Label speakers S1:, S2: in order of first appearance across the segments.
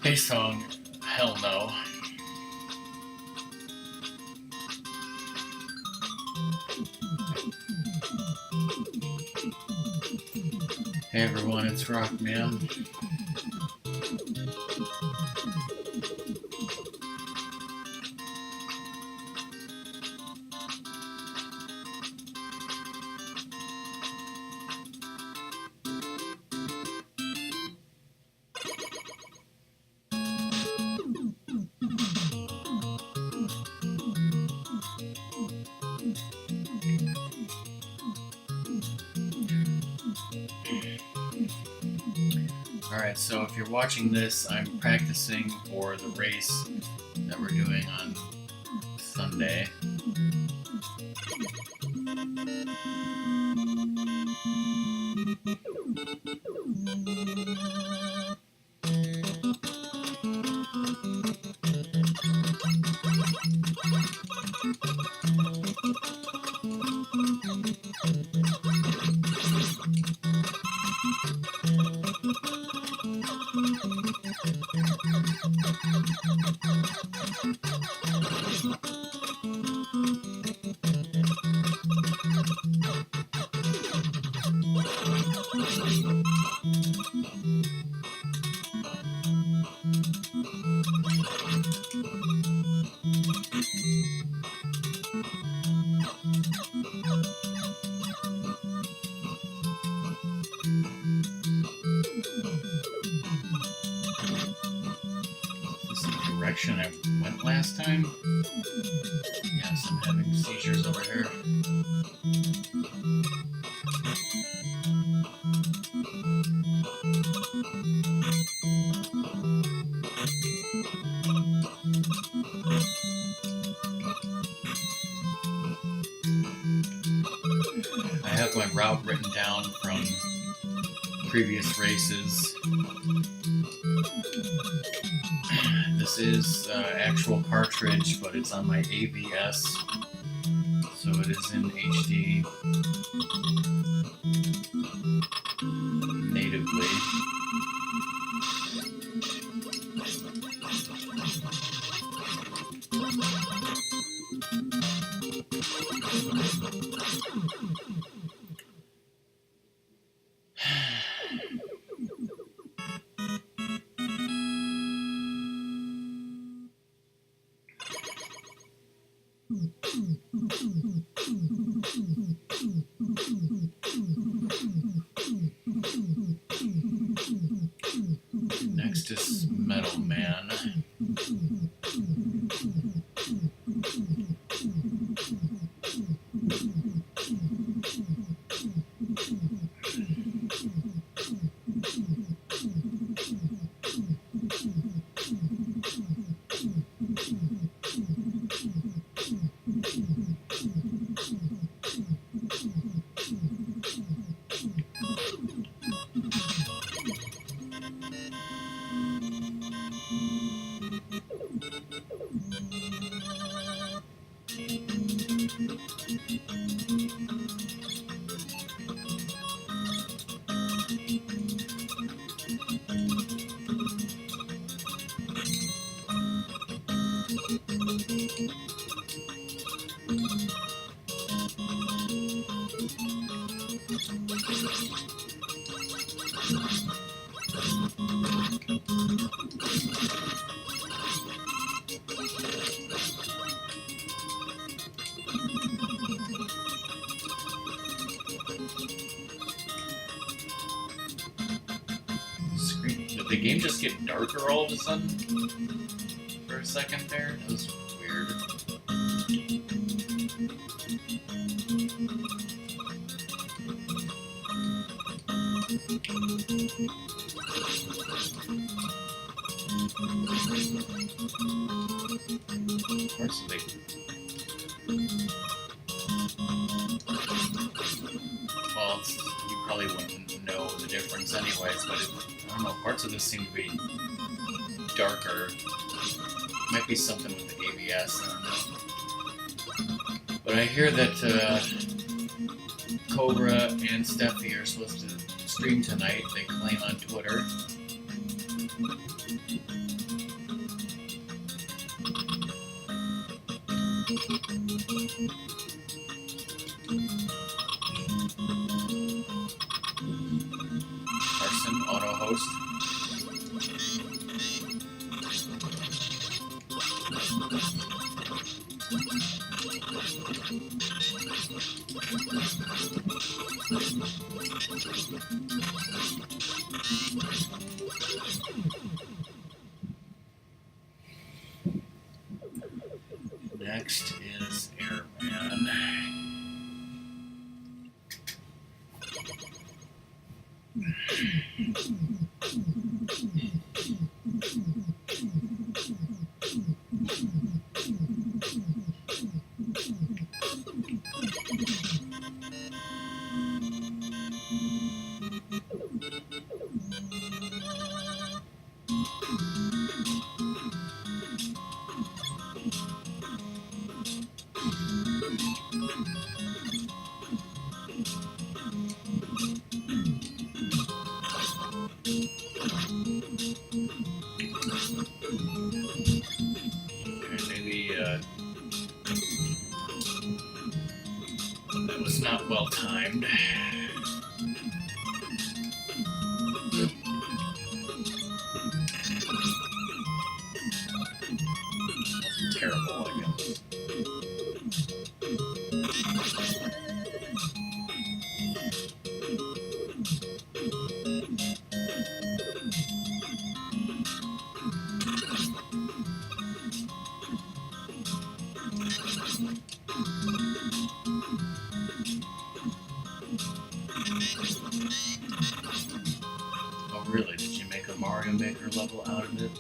S1: Hey song, hell no. Hey everyone, it's Rockman. Alright, so if you're watching this, I'm practicing for the race that we're doing on Sunday. Is this the direction I went last time? Yes, I'm having seizures over here. I have my route written down from previous races. This is actual cartridge, but it's on my AVS, so it is in HD natively. Next is Metal Man. Did the game just get darker all of a sudden? For a second there? That was weird. Parts of it. Well, you probably wouldn't know the difference anyways, but I don't know, parts of this seem to be darker. Might be something with the ABS, I don't know. But I hear that Cobra and Steffi are supposed to stream tonight, they claim on Twitter. post. Next is Airman. That was not well timed. That's terrible, I guess. Oh, really? Did you make a Mario Maker level out of it?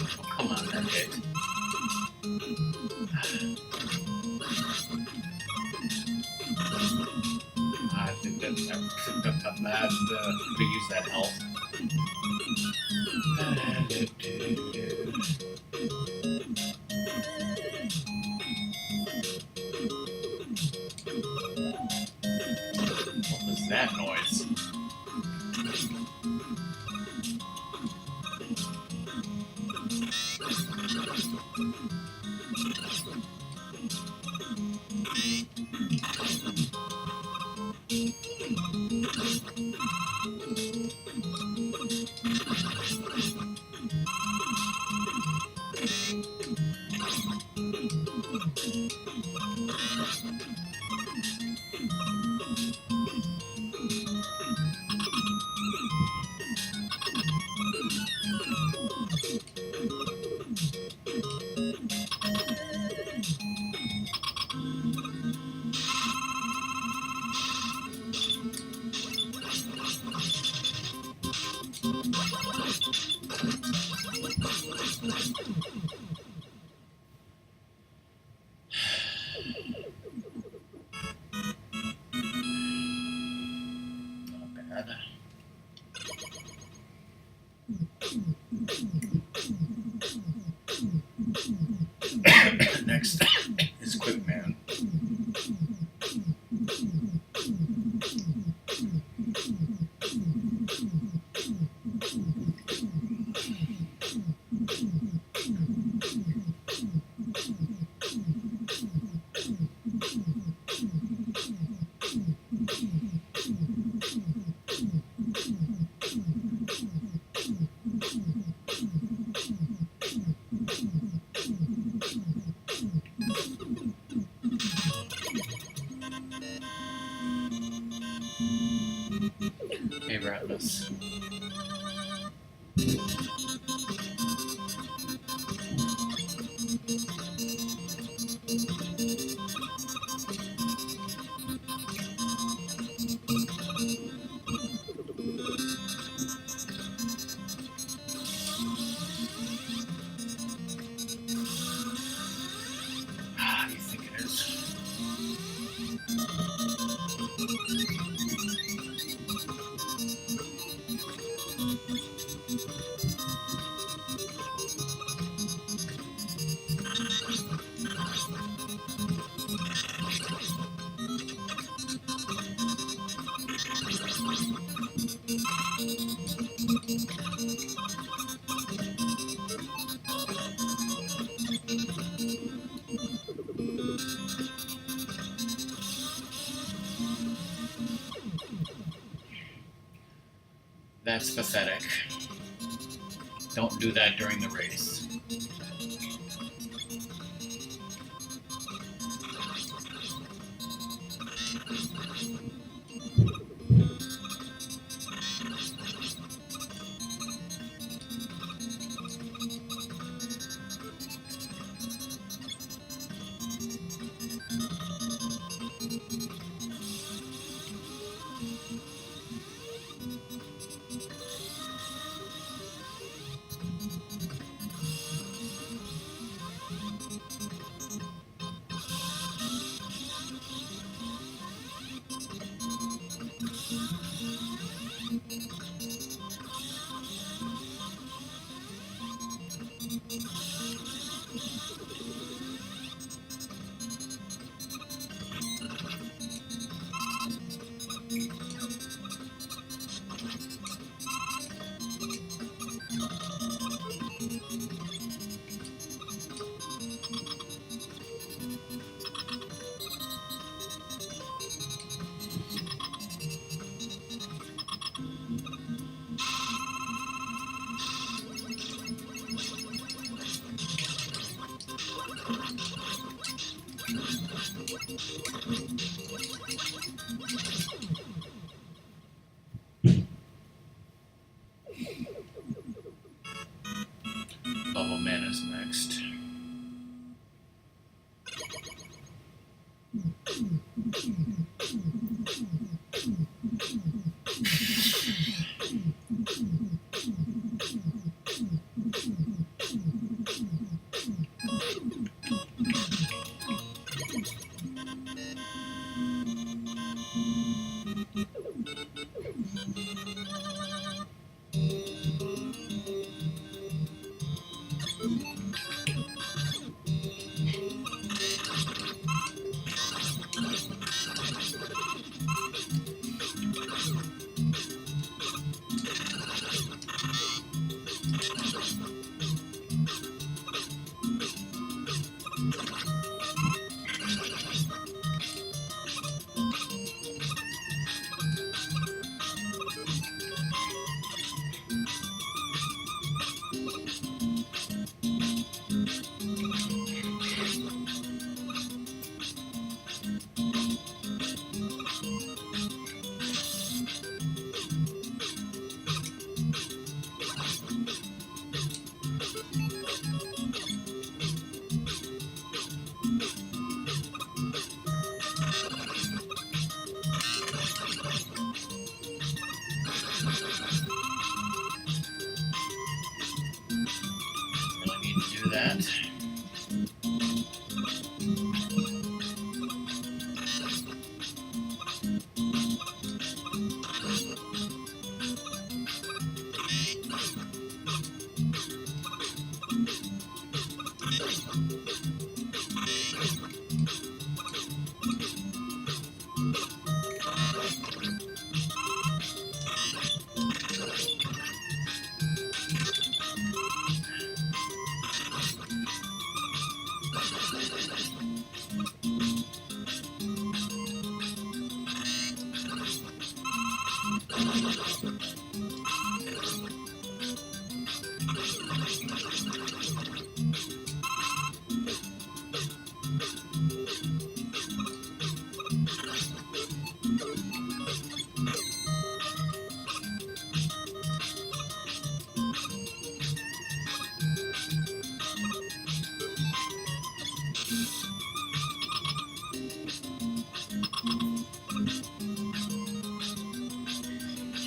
S1: Oh, come on, that hit. I think I'm mad to use that health. What was that noise? Next is Quick Man. Hey, Ratless. You think it is? That's pathetic. Don't do that during the race. Bubble Man is next. Really need to do that.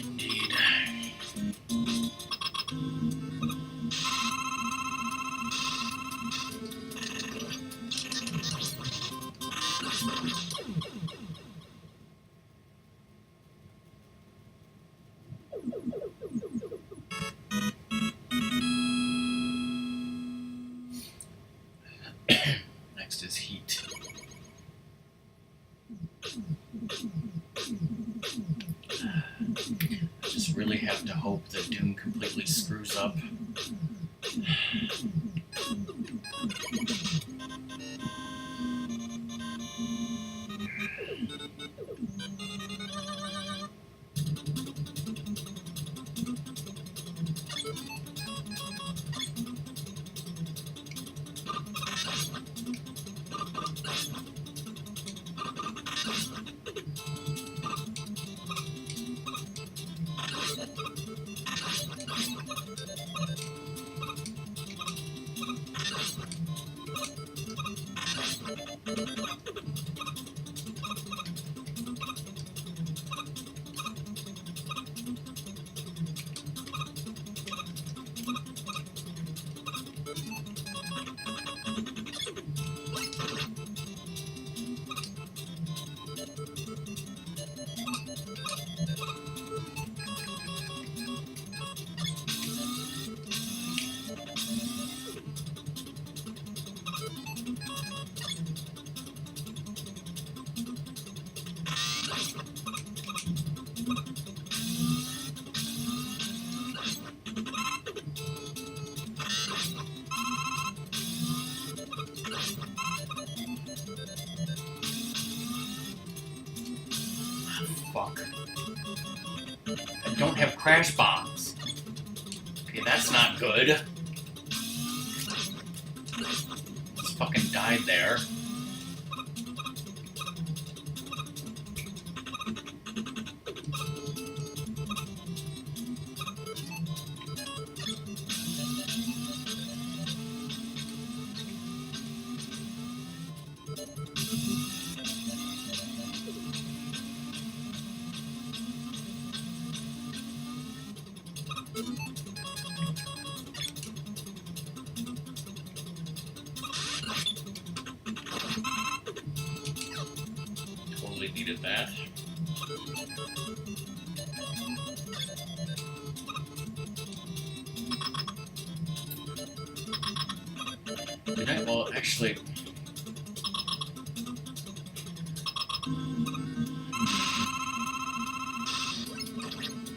S1: Indeed. Next is Heat. I just really have to hope that Doom completely screws up. Fuck. I don't have crash bombs. Okay, that's not good. Just fucking died there. Totally needed that. Did I? Well, actually...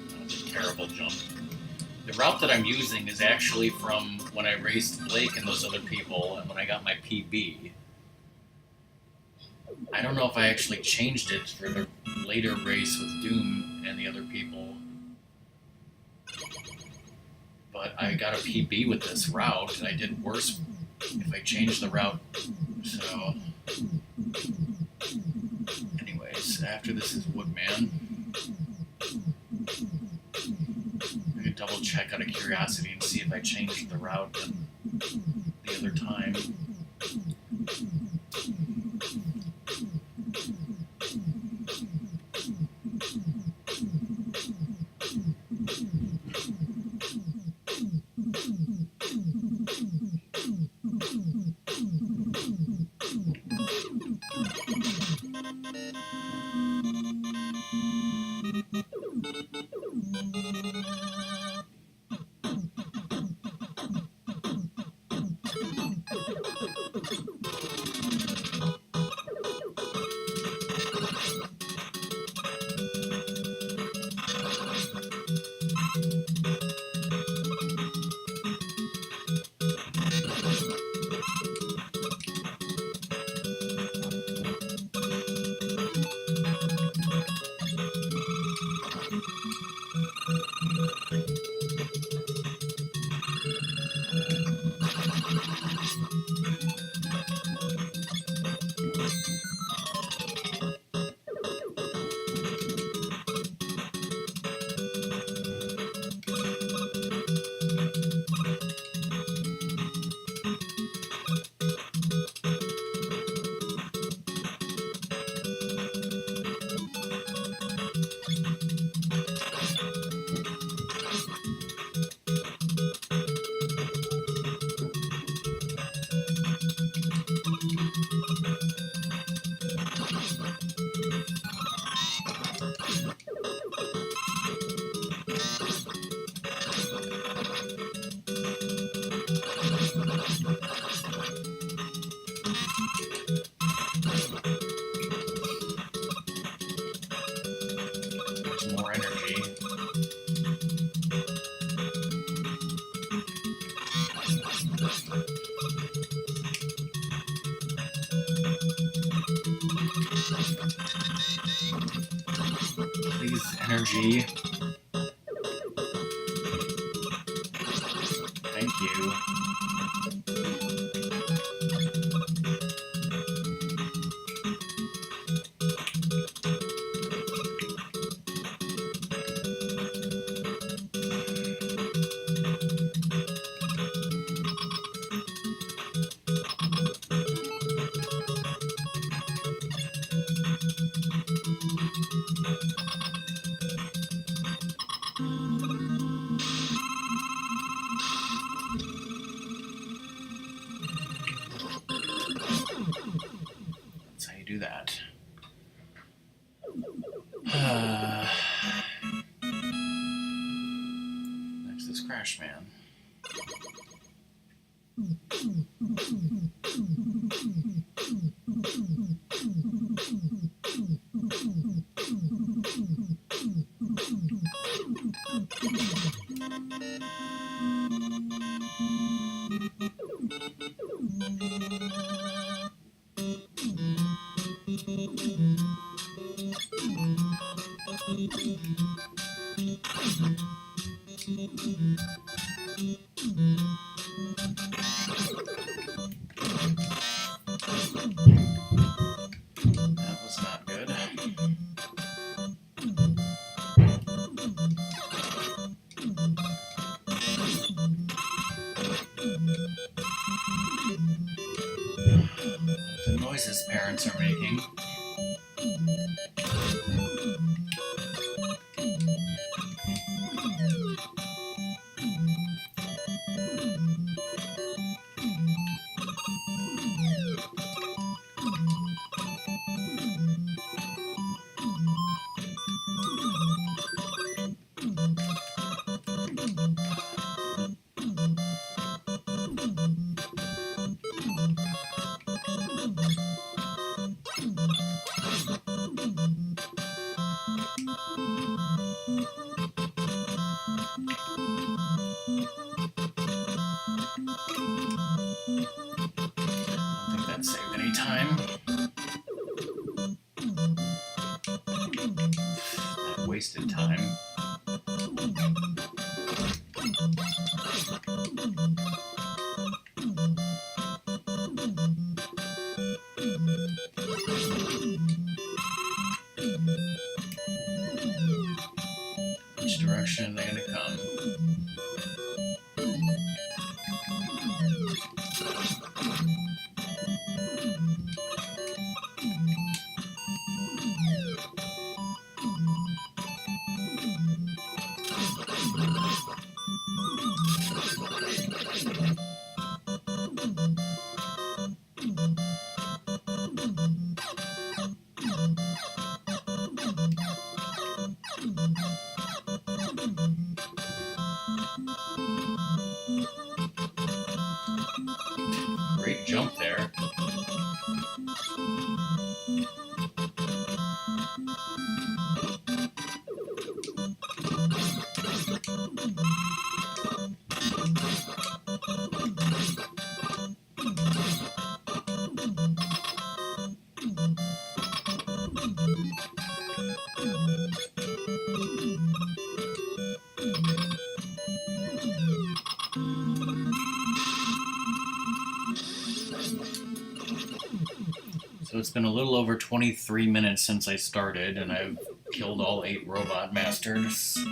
S1: That was a terrible jump. The route that I'm using is actually from when I raced Blake and those other people and when I got my PB. I don't know if I actually changed it for the later race with Doom and the other people. But I got a PB with this route, and I did worse if I changed the route. So, anyways, after this is Woodman. I could double check out of curiosity and see if I changed the route the other time. More energy. Please, energy. Thank you. That's how you do that. Next is Crash Man. That was not good. The noises parents are making. I don't think that saved any time. That wasted time. Which direction are they gonna come? Great jump there. So it's been a little over 23 minutes since I started, and I've killed all 8 robot masters. I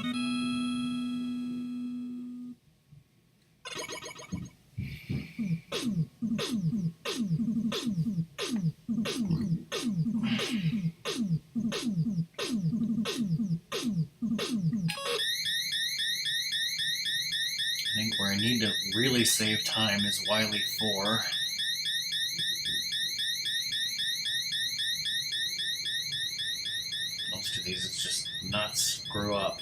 S1: think where I need to really save time is Wily 4. Most of these is just not screw up.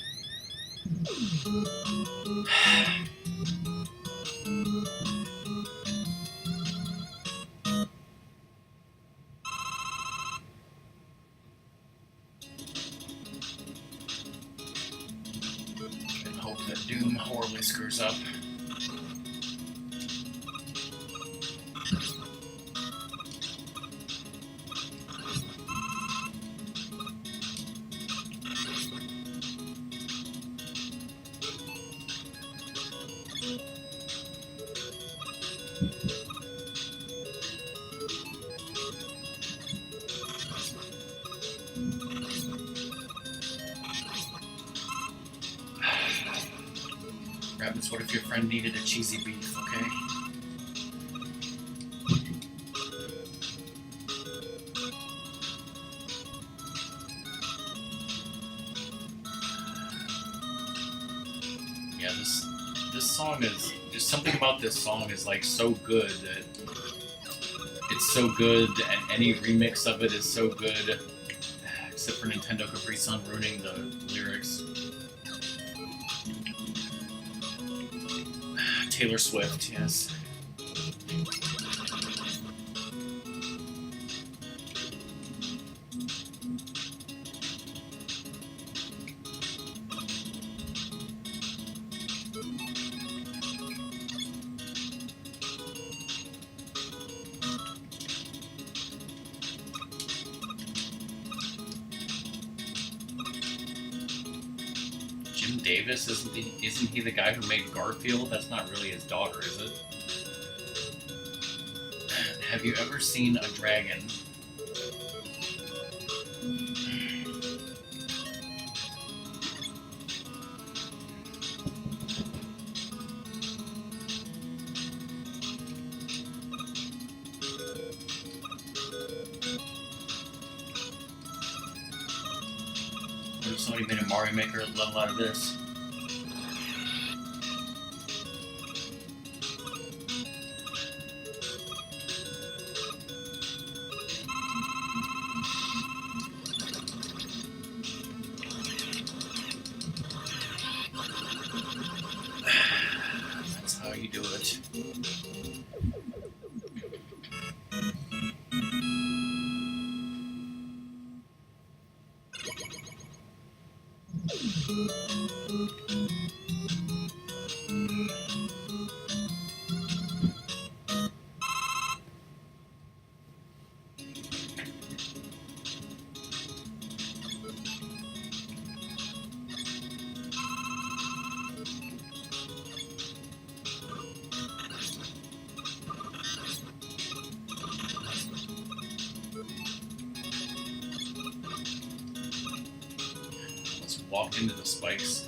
S1: And hope that Doom horribly screws up. Rabbits, what if your friend needed a cheesy beef, okay? Yeah, this song is, just something about this song is like so good that it's so good, and any remix of it is so good, except for Nintendo Capri Sun ruining the lyrics. Taylor Swift, yes. Davis, isn't he the guy who made Garfield? That's not really his daughter, is it? Have you ever seen a dragon? What if somebody made a Mario Maker level out of this? That's how you do it. Let's walk into the spikes.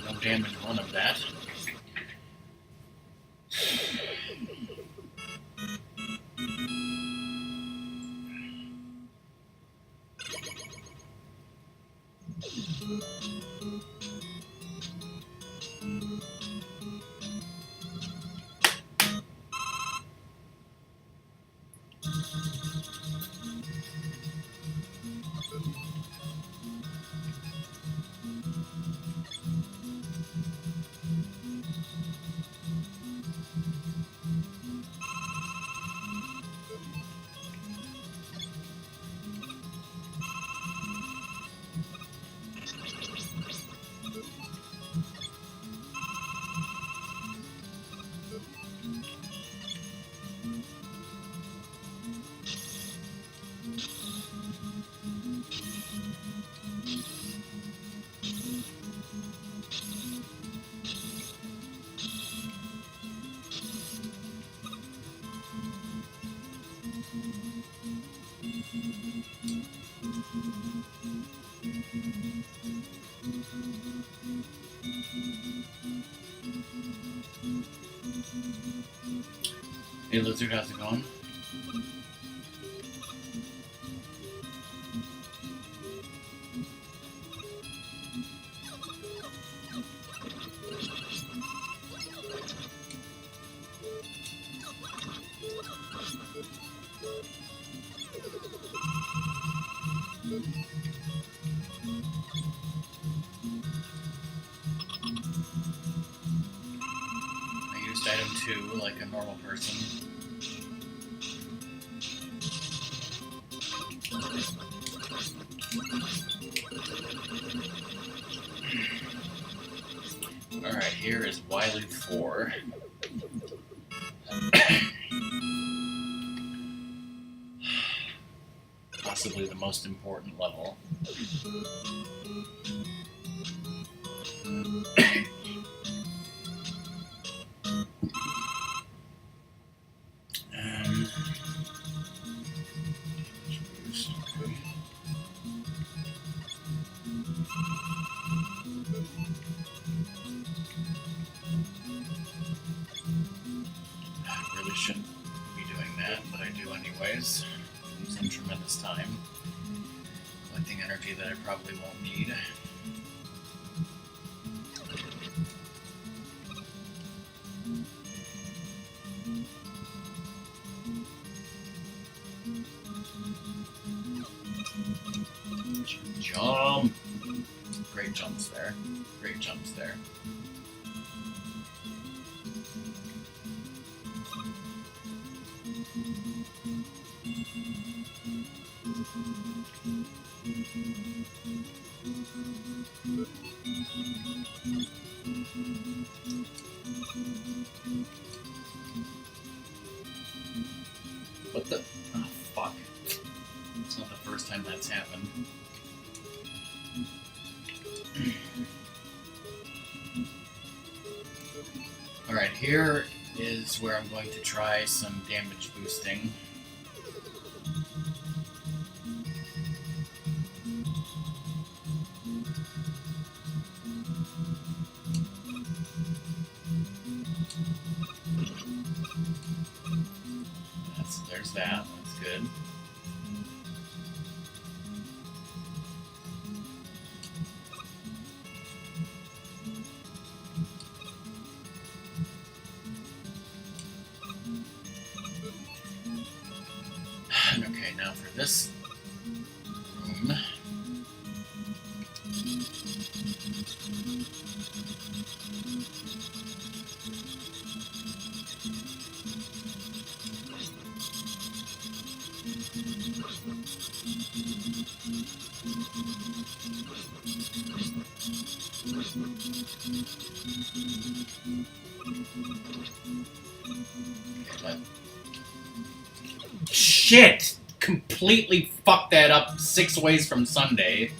S1: No damage one of that. Hey Lizard, how's it going? like a normal person. Alright, here is Wily 4. Possibly the most important level. I really shouldn't be doing that, but I do anyways. Losing tremendous time. Collecting energy that I probably won't need. Jump! Great jumps there. Great jumps there. What the? Oh, fuck. It's not the first time that's happened. Alright, here is where I'm going to try some damage boosting. There's that. That's good. Okay, now for this room. Shit! Completely fucked that up 6 ways from Sunday.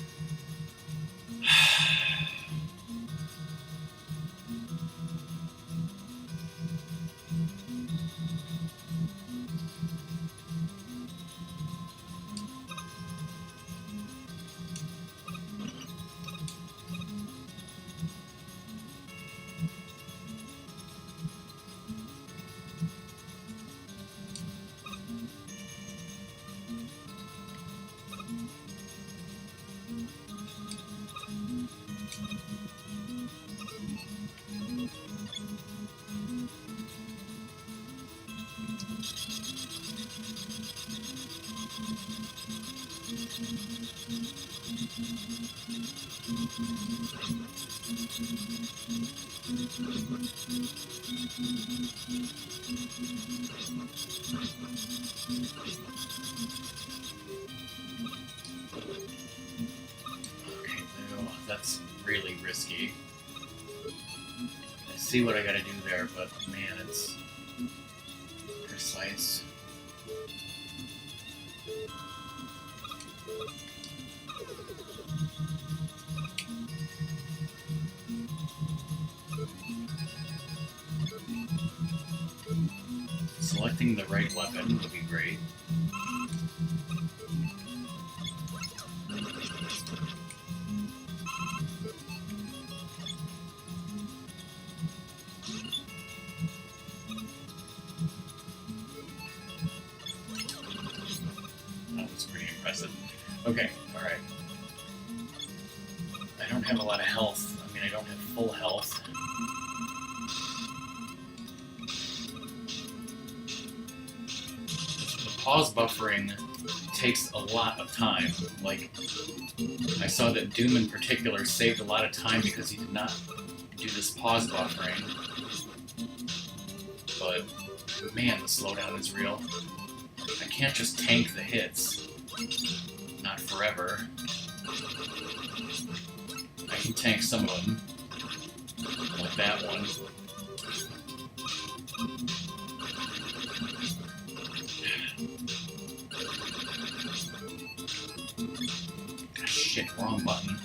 S1: Okay, no, that's really risky. I see what I gotta do there, but man, it's precise. Selecting the right weapon would be great. That was pretty impressive. Okay, alright. I don't have a lot of health. I mean, I don't have full health. Pause buffering takes a lot of time. Like, I saw that Doom in particular saved a lot of time because he did not do this pause buffering. but man, the slowdown is real. I can't just tank the hits. Not forever. I can tank some of them. Like that one. Shit, wrong button.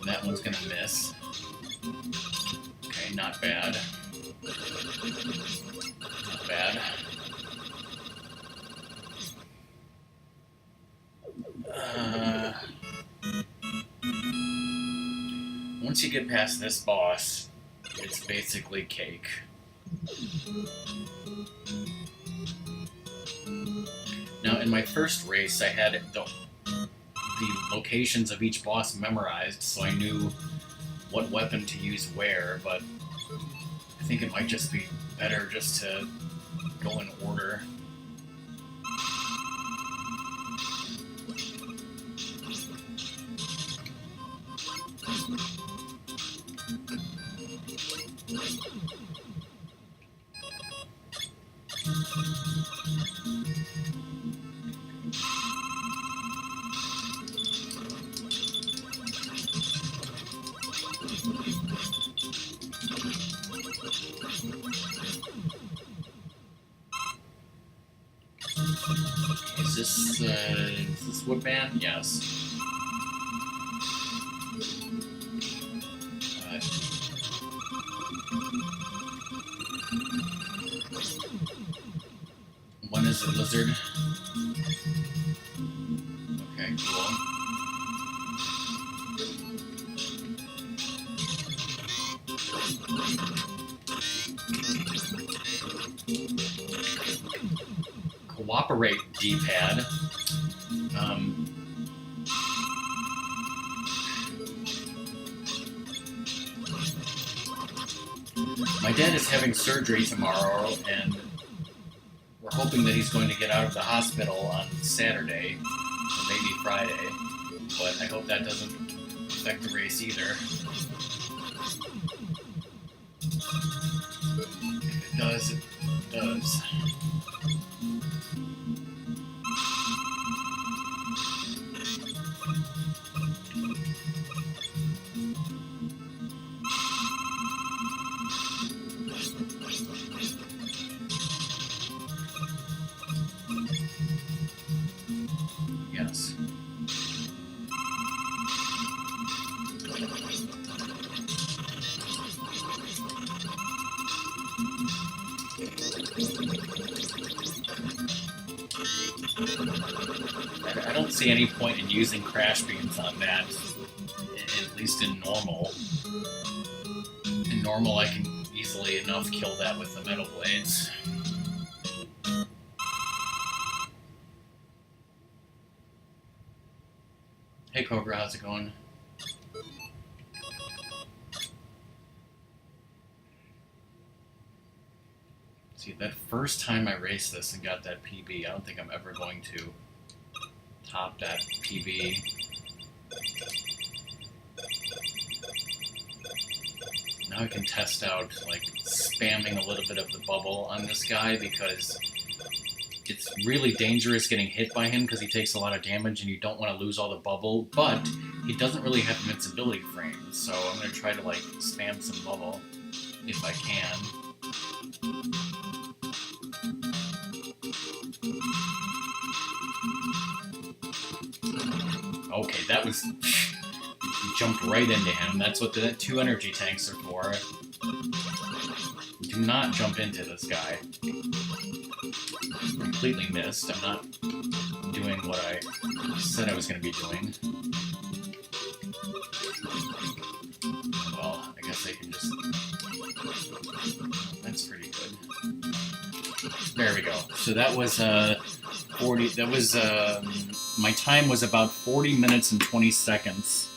S1: That one's gonna miss. Okay, not bad. Not bad. Once you get past this boss, it's basically cake. Now, in my first race, I had the locations of each boss memorized, so I knew what weapon to use where, but I think it might just be better just to go in order. Is this Woodman? Yes. One is a lizard. Okay, cool. Cooperate, D-pad. My dad is having surgery tomorrow, and we're hoping that he's going to get out of the hospital on Saturday, or maybe Friday, but I hope that doesn't affect the race either. If it does, it does. Yes. I don't see any point in using crash beams on that, at least in normal. In normal, I can easily enough kill that with the metal blades. Hey Cobra, how's it going? See, that first time I raced this and got that PB, I don't think I'm ever going to top that PB. Now I can test out, like, spamming a little bit of the bubble on this guy, because it's really dangerous getting hit by him because he takes a lot of damage and you don't want to lose all the bubble, but he doesn't really have invincibility frames, so I'm going to try to, like, spam some bubble if I can. Okay, that was... He jumped right into him. That's what the 2 energy tanks are for. Do not jump into this guy. Completely missed. I'm not doing what I said I was going to be doing. Well, I guess I can just... That's pretty good. There we go. So that was 40... That was... my time was about 40 minutes and 20 seconds.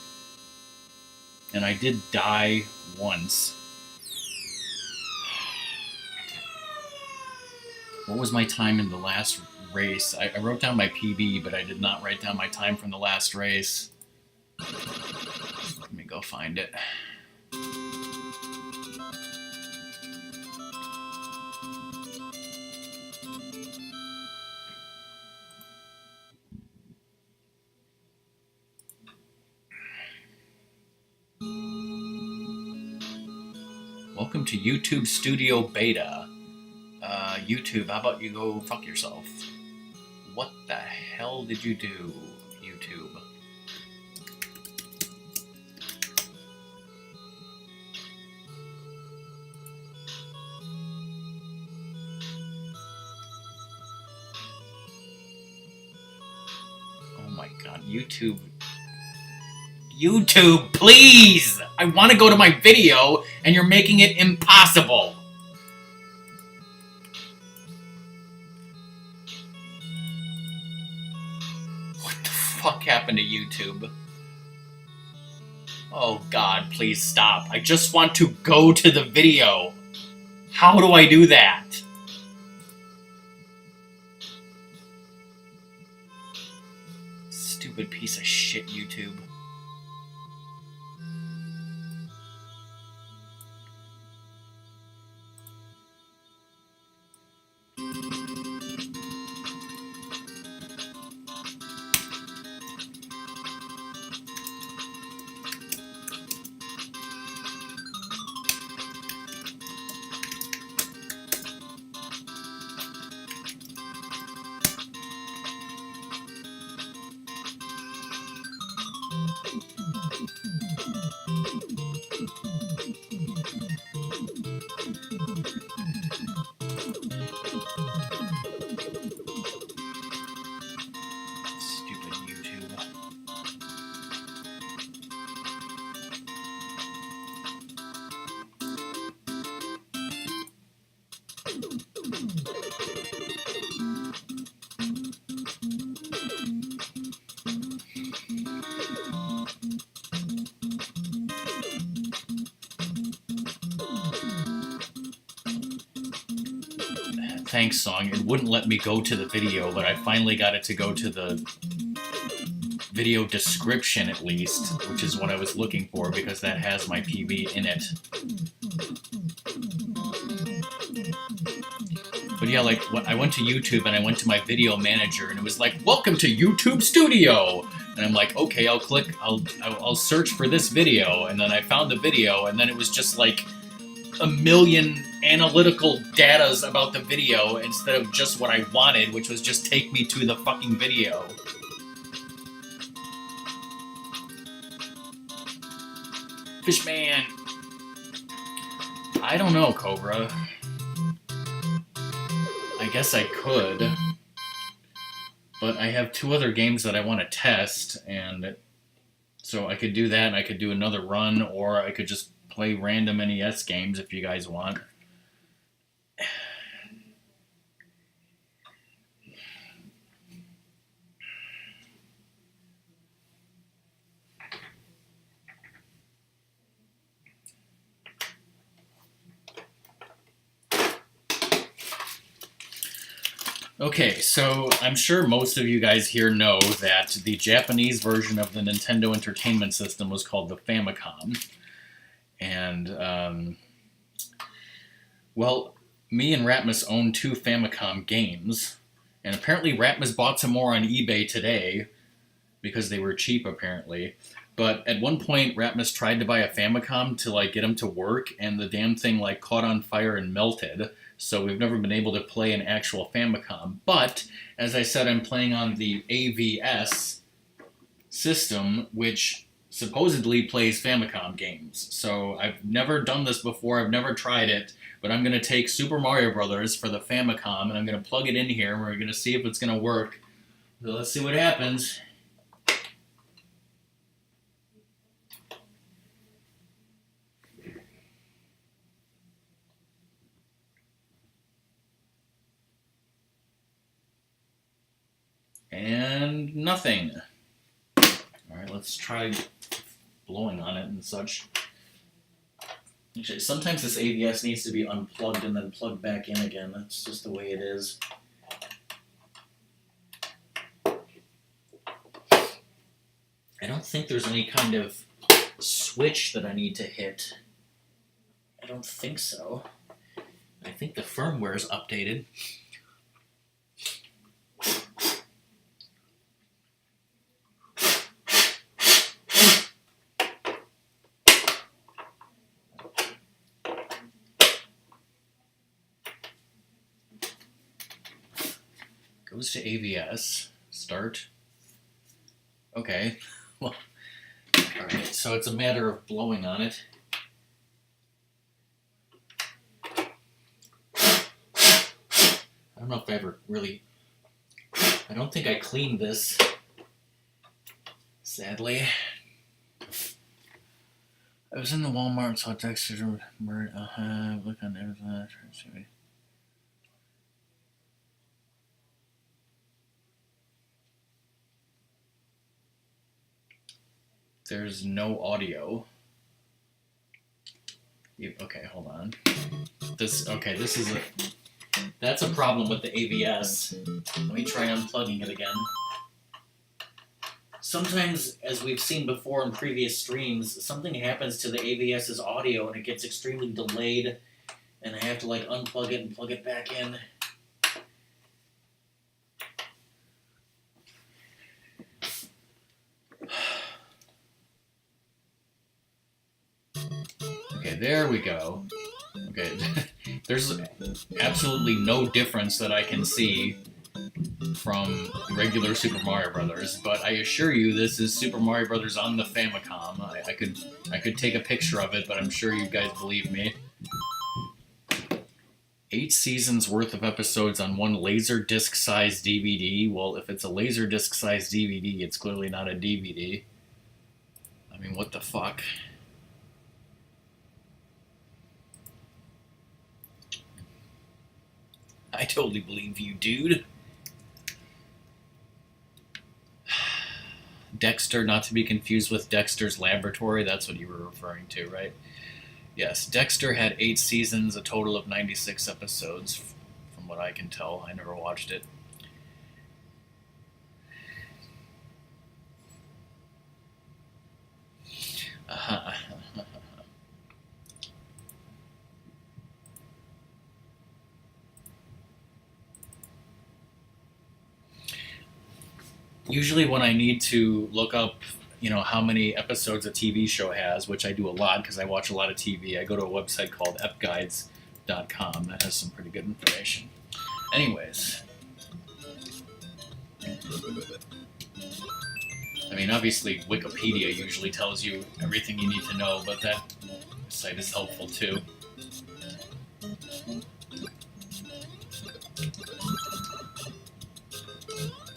S1: And I did die once. What was my time in the last race? I wrote down my PB, but I did not write down my time from the last race. Let me go find it. Welcome to YouTube Studio Beta. YouTube, how about you go fuck yourself? What the hell did you do, YouTube? Oh my god, YouTube. YouTube, please! I want to go to my video, and you're making it impossible! What the fuck happened to YouTube? Oh god, please stop. I just want to go to the video. How do I do that? Stupid piece of shit, YouTube. Stupid YouTube. Thanks, song. It wouldn't let me go to the video, but I finally got it to go to the video description at least, which is what I was looking for because that has my PB in it. But yeah, like, I went to YouTube and I went to my video manager and it was like, welcome to YouTube Studio! And I'm like, okay, I'll search for this video, and then I found the video, and then it was just like a million analytical datas about the video instead of just what I wanted, which was just take me to the fucking video. Fishman. I don't know, Cobra. I guess I could. But I have 2 other games that I want to test, and so I could do that, and I could do another run, or I could just play random NES games if you guys want. Okay, so I'm sure most of you guys here know that the Japanese version of the Nintendo Entertainment System was called the Famicom. And, well, me and Ratmus own 2 Famicom games, and apparently Ratmus bought some more on eBay today, because they were cheap, apparently. But at one point, Ratmus tried to buy a Famicom to, like, get him to work, and the damn thing, like, caught on fire and melted. So we've never been able to play an actual Famicom. But, as I said, I'm playing on the AVS system, which supposedly plays Famicom games. So I've never done this before, I've never tried it, but I'm going to take Super Mario Brothers for the Famicom, and I'm going to plug it in here, and we're going to see if it's going to work. So let's see what happens. And nothing. Alright, let's try blowing on it and such. Actually, sometimes this AVS needs to be unplugged and then plugged back in again. That's just the way it is. I don't think there's any kind of switch that I need to hit. I don't think so. I think the firmware is updated. Goes to AVS. Start. Okay. Well, alright, so it's a matter of blowing on it. I don't know if I ever really... I don't think I cleaned this. Sadly. I was in the Walmart and saw Dexter. Look on everything. There's no audio. Okay, hold on. This is that's a problem with the AVS. Let me try unplugging it again. Sometimes, as we've seen before in previous streams, something happens to the AVS's audio and it gets extremely delayed, and I have to like unplug it and plug it back in. Okay, there we go. Okay, there's absolutely no difference that I can see from regular Super Mario Brothers, but I assure you this is Super Mario Brothers on the Famicom. I could take a picture of it, but I'm sure you guys believe me. 8 seasons worth of episodes on one Laserdisc sized DVD. Well, if it's a Laserdisc sized DVD, it's clearly not a DVD. I mean, what the fuck? I totally believe you, dude. Dexter, not to be confused with Dexter's Laboratory. That's what you were referring to, right? Yes, Dexter had 8 seasons, a total of 96 episodes, from what I can tell. I never watched it. Usually when I need to look up, how many episodes a TV show has, which I do a lot because I watch a lot of TV, I go to a website called epguides.com that has some pretty good information. Anyways. I mean, obviously Wikipedia usually tells you everything you need to know, but that site is helpful too.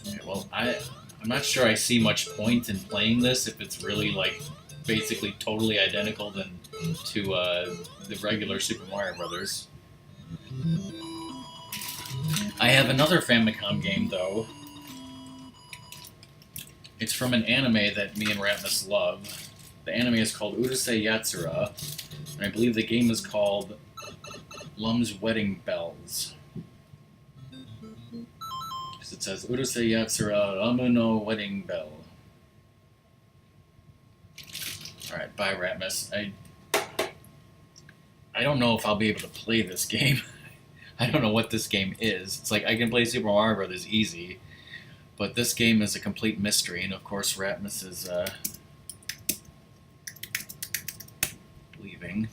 S1: Okay, well, I'm not sure I see much point in playing this if it's really, like, basically totally identical to the regular Super Mario Brothers. I have another Famicom game, though. It's from an anime that me and Ratmus love. The anime is called Urusei Yatsura, and I believe the game is called Lum's Wedding Bells. It says Urusei Yatsura Lamu no Wedding Bell. Alright, bye Ratmus. I don't know if I'll be able to play this game. I don't know what this game is. It's like I can play Super Mario Brothers easy, but this game is a complete mystery, and of course Ratmus is leaving.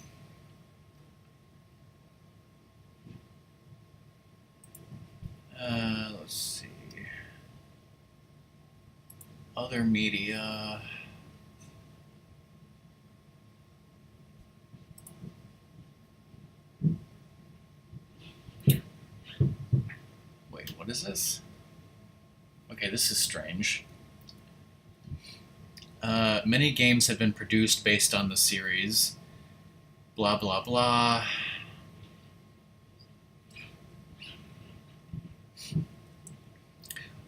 S1: Let's see. Other media. Wait, what is this? Okay, this is strange. Many games have been produced based on the series. Blah, blah, blah.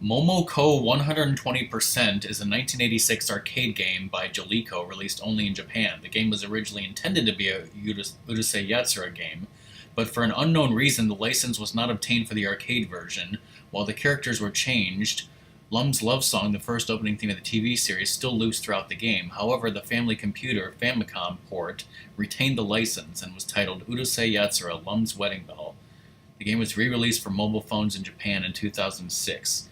S1: Momoko 120% is a 1986 arcade game by Jaleco released only in Japan. The game was originally intended to be a Urusei Yatsura game, but for an unknown reason the license was not obtained for the arcade version. While the characters were changed, Lum's love song, the first opening theme of the TV series, still looped throughout the game. However, the Family Computer Famicom port retained the license and was titled Urusei Yatsura Lum's Wedding Bell. The game was re-released for mobile phones in Japan in 2006.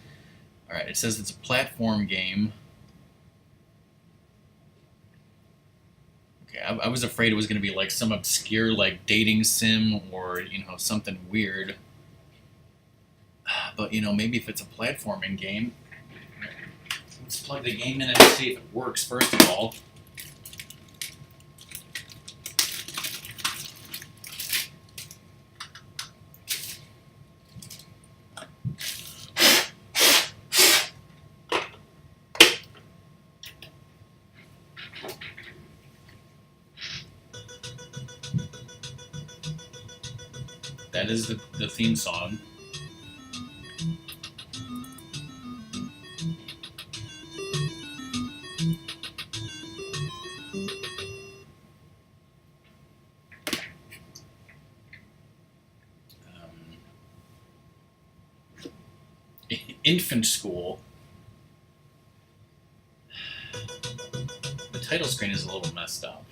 S1: Alright, it says it's a platform game. Okay, I was afraid it was going to be like some obscure like dating sim or, something weird. But, you know, maybe if it's a platforming game, let's plug the game in and see if it works, first of all. That is the theme song. Infant School. The title screen is a little messed up.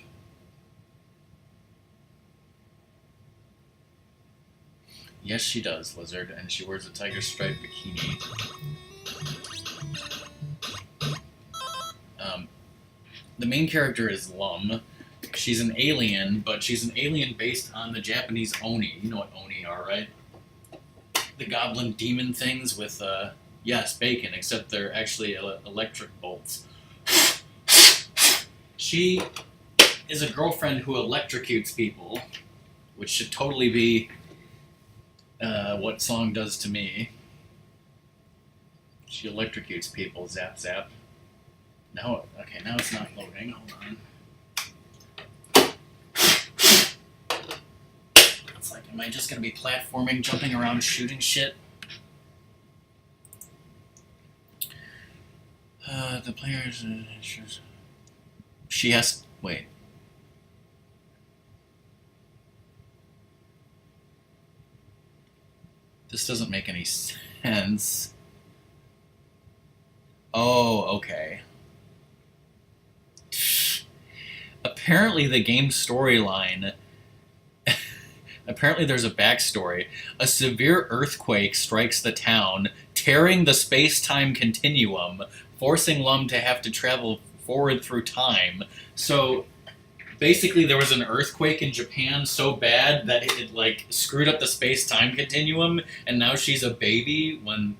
S1: Yes, she does, Lizard, and she wears a tiger striped bikini. The main character is Lum. She's an alien, but she's an alien based on the Japanese Oni. You know what Oni are, right? The goblin demon things with, yes, bacon, except they're actually electric bolts. She is a girlfriend who electrocutes people, which should totally be what Song does to me. She electrocutes people, zap zap. Now, okay, now it's not loading. Hold on. It's like, am I just gonna be platforming, jumping around, shooting shit? The players. She has. Wait. This doesn't make any sense. Oh, okay. Apparently the game storyline, apparently there's a backstory. A severe earthquake strikes the town, tearing the space-time continuum, forcing Lum to have to travel forward through time. So basically there was an earthquake in Japan so bad that it like screwed up the space-time continuum, and now she's a baby when...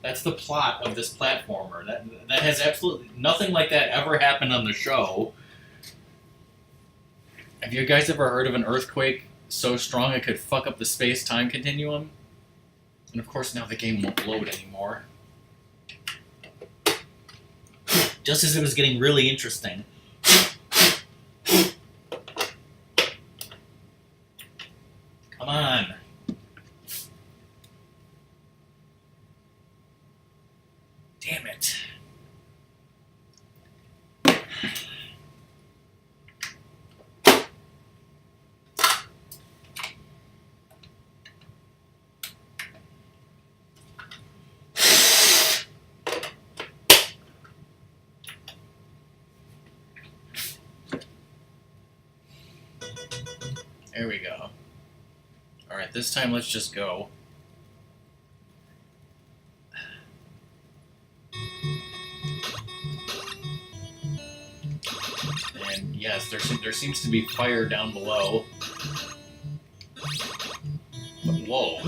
S1: That's the plot of this platformer. That has absolutely nothing like that ever happened on the show. Have you guys ever heard of an earthquake so strong it could fuck up the space-time continuum? And of course now the game won't load anymore. Just as it was getting really interesting. Come on. Damn it. There we go. Alright, this time let's just go. And yes, there seems to be fire down below. But whoa,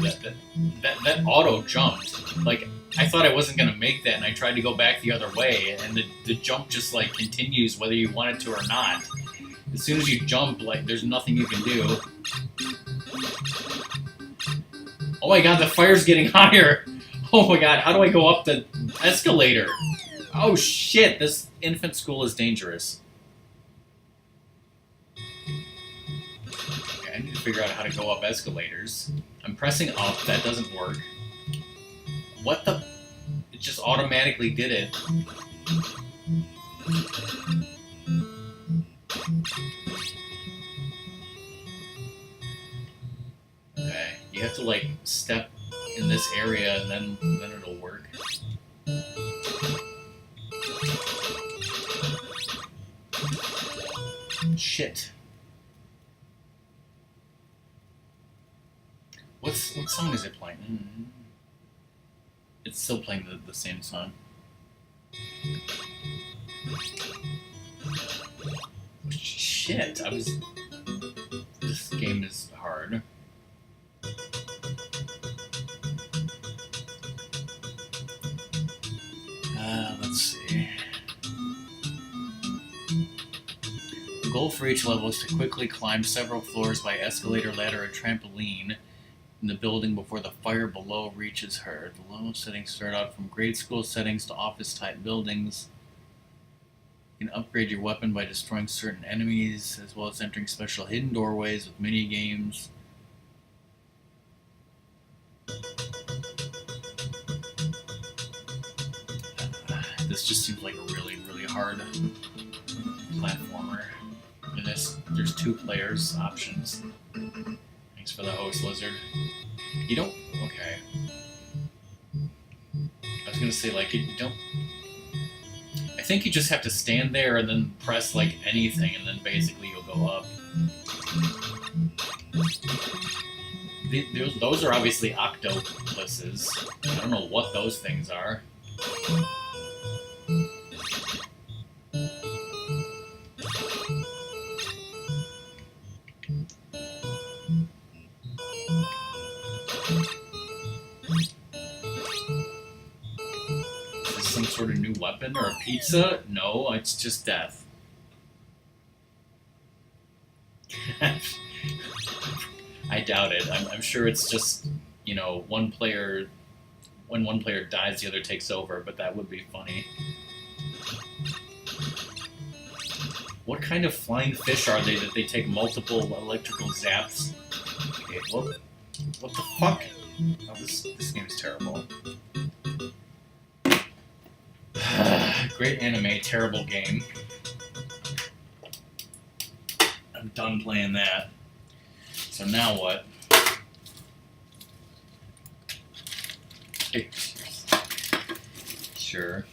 S1: that auto jumped. Like, I thought I wasn't gonna make that, and I tried to go back the other way, and the jump just like continues whether you want it to or not. As soon as you jump, like, there's nothing you can do. Oh my god, the fire's getting higher! Oh my god, how do I go up the escalator? Oh shit, this infant school is dangerous. Okay, I need to figure out how to go up escalators. I'm pressing up, that doesn't work. What the? It just automatically did it. Okay, you have to like step in this area and then it'll work. Shit. What song is it playing? Mm-hmm. It's still playing the same song. Shit, this game is hard. goal for each level is to quickly climb several floors by escalator, ladder, or trampoline in the building before the fire below reaches her. The level settings start out from grade school settings to office-type buildings. You can upgrade your weapon by destroying certain enemies, as well as entering special hidden doorways with mini-games. This just seems like a really, really hard platformer. And there's 2 players options. Thanks for the host, Lizard. You don't... Okay. I was gonna say, like, you don't... I think you just have to stand there and then press, like, anything, and then basically you'll go up. Those are obviously octopuses. I don't know what those things are. Is this some sort of new weapon or a pizza? No, it's just death. I doubt it. I'm sure it's just, you know, one player... When one player dies, the other takes over, but that would be funny. What kind of flying fish are they that they take multiple electrical zaps? Okay, what the fuck? Oh, this game's terrible. Great anime, terrible game. I'm done playing that. So now what? Sure.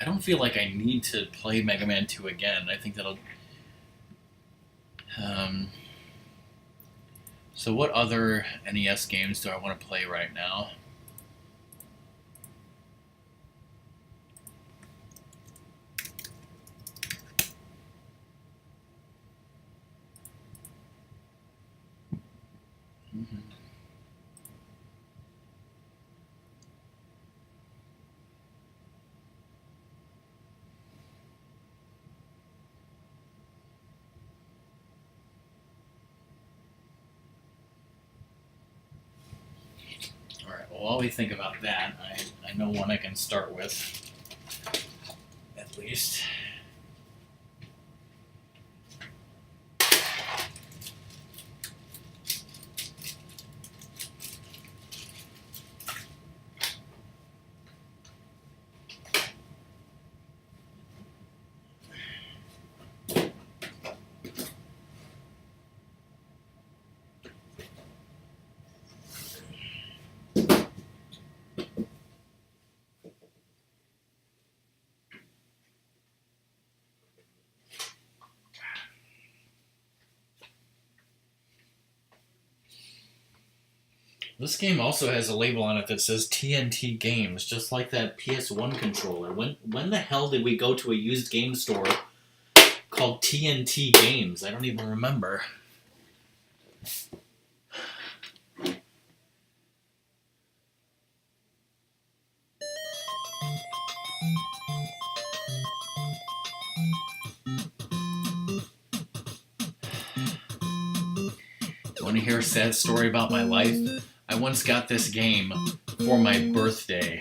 S1: I don't feel like I need to play Mega Man 2 again. I think that'll... So what other NES games do I want to play right now? Well, while we think about that, I know one I can start with, at least. This game also has a label on it that says TNT Games, just like that PS1 controller. When the hell did we go to a used game store called TNT Games? I don't even remember. Want to hear a sad story about my life? I once got this game for my birthday.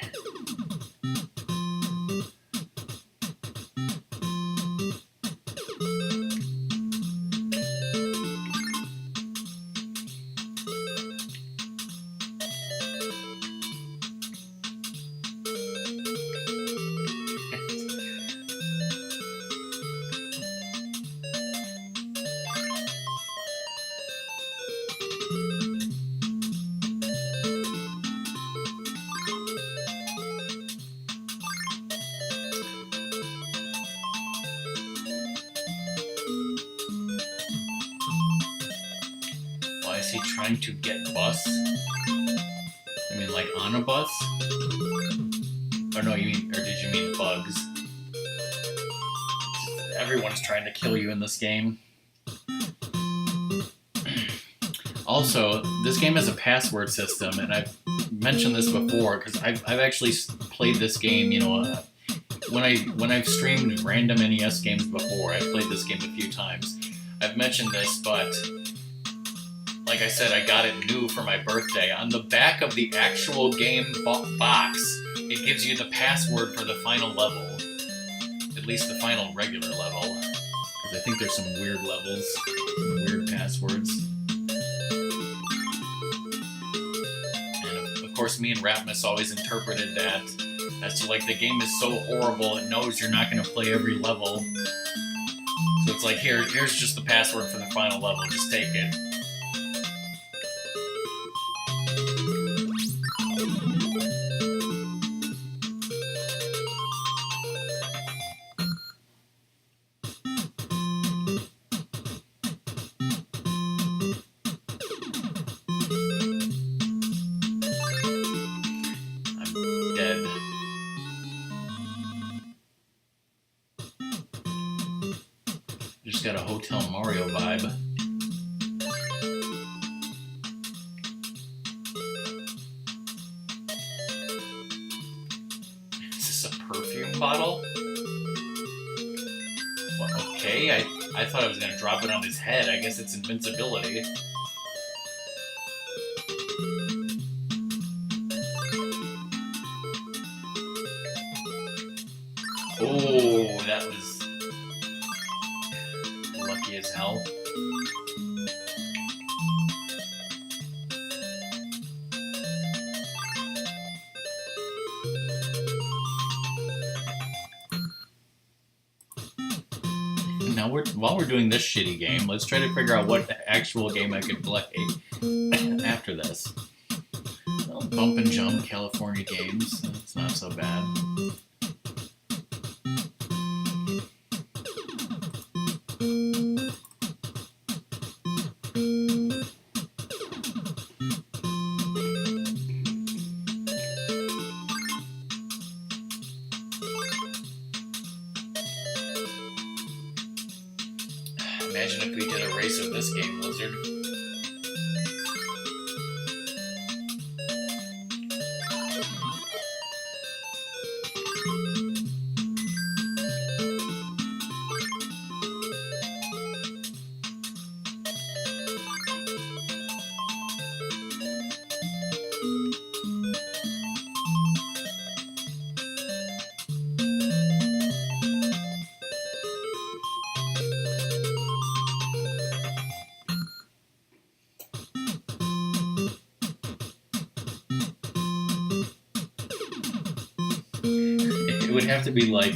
S1: Is he trying to get bus? I mean, like on a bus? Or no, or did you mean bugs? Everyone's trying to kill you in this game. Also, this game has a password system, and I've mentioned this before because I've actually played this game, you know, when I've streamed random NES games before, I've played this game a few times. I've mentioned this, but like I said, I got it new for my birthday. On the back of the actual game box, it gives you the password for the final level. At least the final regular level. Because I think there's some weird levels, some weird passwords. And of course, me and Ratmus always interpreted that as to like the game is so horrible, it knows you're not going to play every level. So it's like, here's just the password for the final level, just take it. I'm dead. Just got a Hotel Mario vibe. Is this a perfume bottle? Well, okay, I thought I was going to drop it on his head. I guess it's invincibility. Oh, that was lucky as hell. Now while we're doing this shitty game, let's try to figure out what actual game I could play after this. Well, Bump and Jump, California Games. It's not so bad. Imagine if we did a race of this game, Blizzard. It would have to be like,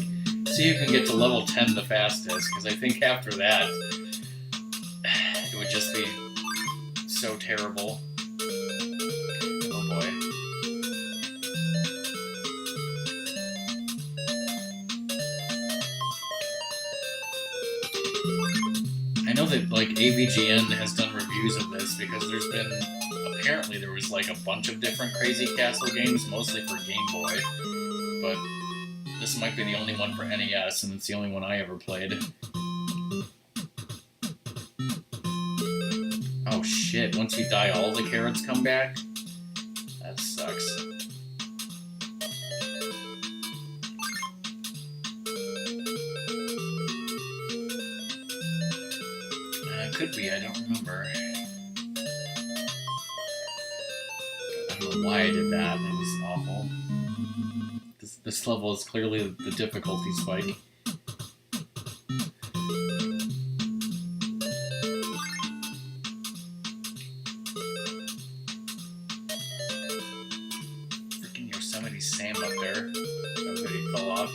S1: see who can get to level 10 the fastest, because I think after that, it would just be so terrible. Oh boy. I know that like AVGN has done reviews of this because apparently there was like a bunch of different Crazy Castle games, mostly for Game Boy, but this might be the only one for NES, and it's the only one I ever played. Oh shit, once you die all the carrots come back? That sucks. Could be, I don't remember. I don't know why I did that, it was awful. This level is clearly the difficulty spike. Freaking Yosemite Sam up there. Everybody fell off.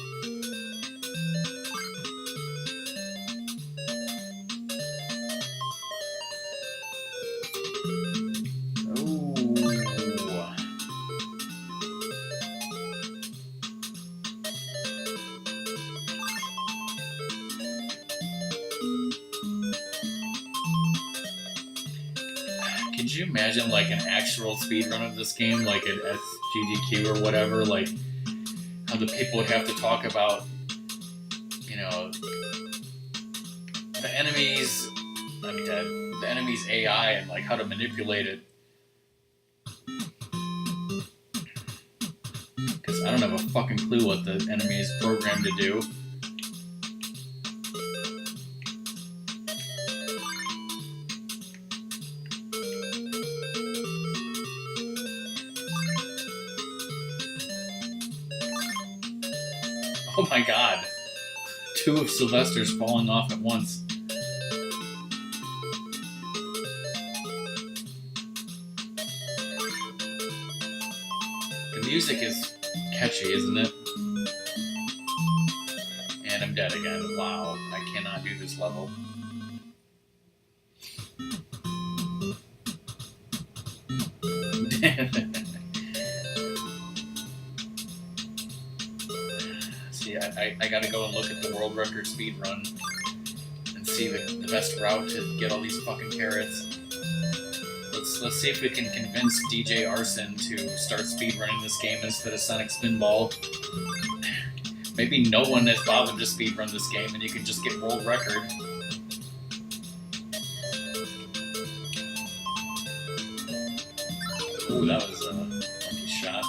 S1: Could you imagine like an actual speedrun of this game, like an SGDQ or whatever, like how the people would have to talk about, you know, the enemy's AI and like how to manipulate it. Because because I don't have a fucking clue what the enemy is programmed to do. Oh my god. 2 of Sylvester's falling off at once. The music is catchy, isn't it? And I'm dead again. Wow, I cannot do this level. See, I gotta go and look at the world record speed run and see the best route to get all these fucking carrots. Let's see if we can convince DJ Arson to start speedrunning this game instead of Sonic Spinball. Maybe no one has bothered to speedrun this game and you can just get world record. Ooh, that was a lucky shot.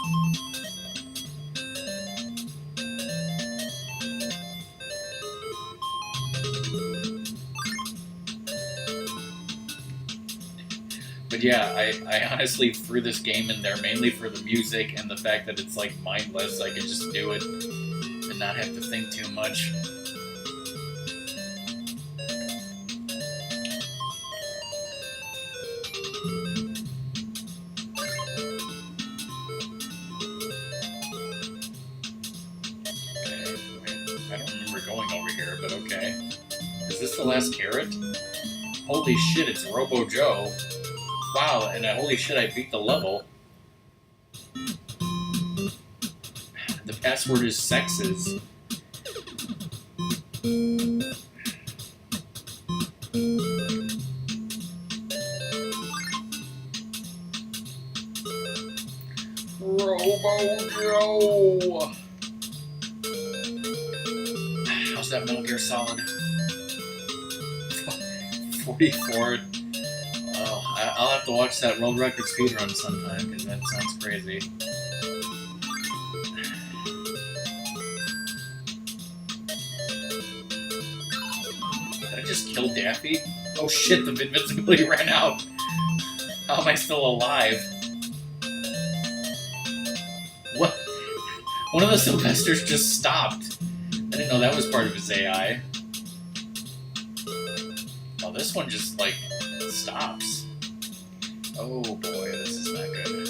S1: But yeah, I honestly threw this game in there mainly for the music and the fact that it's like mindless. I could just do it and not have to think too much. I don't remember going over here, but okay. Is this the last carrot? Holy shit, it's Robo Joe. Wow, and holy shit, I beat the level. The password is sexes. Robo Joe! How's that Metal Gear Solid? 44. Oh, I'll have to watch that world record speedrun sometime, because that sounds crazy. Did I just kill Daffy? Oh shit, the invincibility ran out! How am I still alive? What? One of the Sylvesters just stopped. I didn't know that was part of his AI. Oh, this one just, like, stops. Oh boy, this is not good.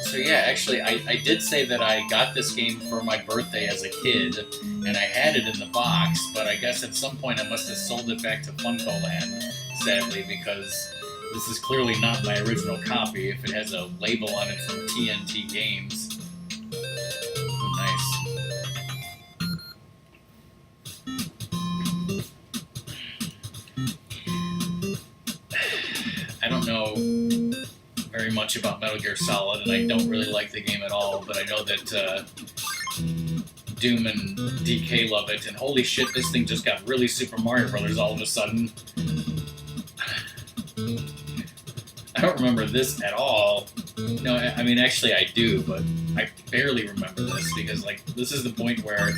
S1: So yeah, actually, I did say that I got this game for my birthday as a kid, and I had it in the box, but I guess at some point I must have sold it back to Funko Land, sadly, because this is clearly not my original copy if it has a label on it from TNT Games. Oh, nice. I don't know very much about Metal Gear Solid, and I don't really like the game at all, but I know that Doom and DK love it, and holy shit, this thing just got really Super Mario Brothers all of a sudden. I don't remember this at all. No, I mean, actually I do, but I barely remember this, because, like, this is the point where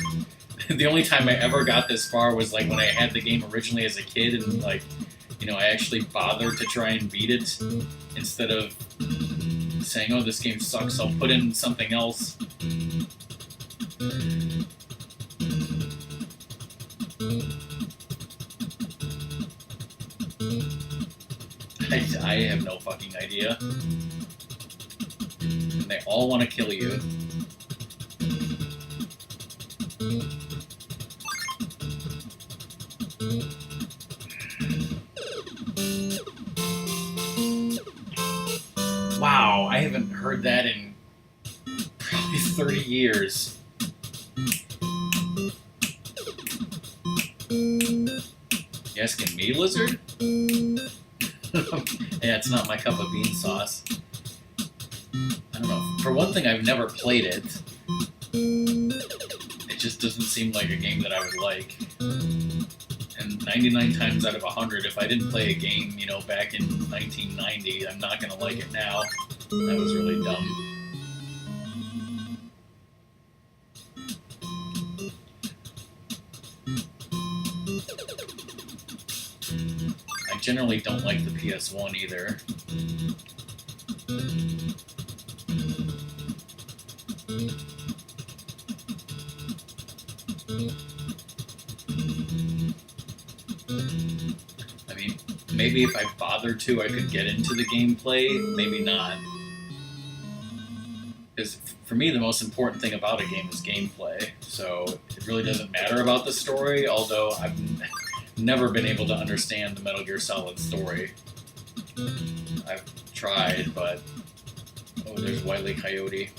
S1: the only time I ever got this far was, like, when I had the game originally as a kid, and, like, you know, I actually bothered to try and beat it, instead of saying, oh, this game sucks, I'll put in something else. I have no fucking idea. And they all want to kill you. Wow, I haven't heard that in probably 30 years. You asking me, Lizard? Yeah, it's not my cup of bean sauce. I don't know. For one thing, I've never played it. It just doesn't seem like a game that I would like. And 99 times out of 100, if I didn't play a game, you know, back in 1990, I'm not gonna like it now. That was really dumb. I generally don't like the PS1 either. I mean, maybe if I bothered to, I could get into the gameplay. Maybe not. Because for me, the most important thing about a game is gameplay. So it really doesn't matter about the story, although I've never been able to understand the Metal Gear Solid story. I've tried, but... Oh, there's Wile E. Coyote.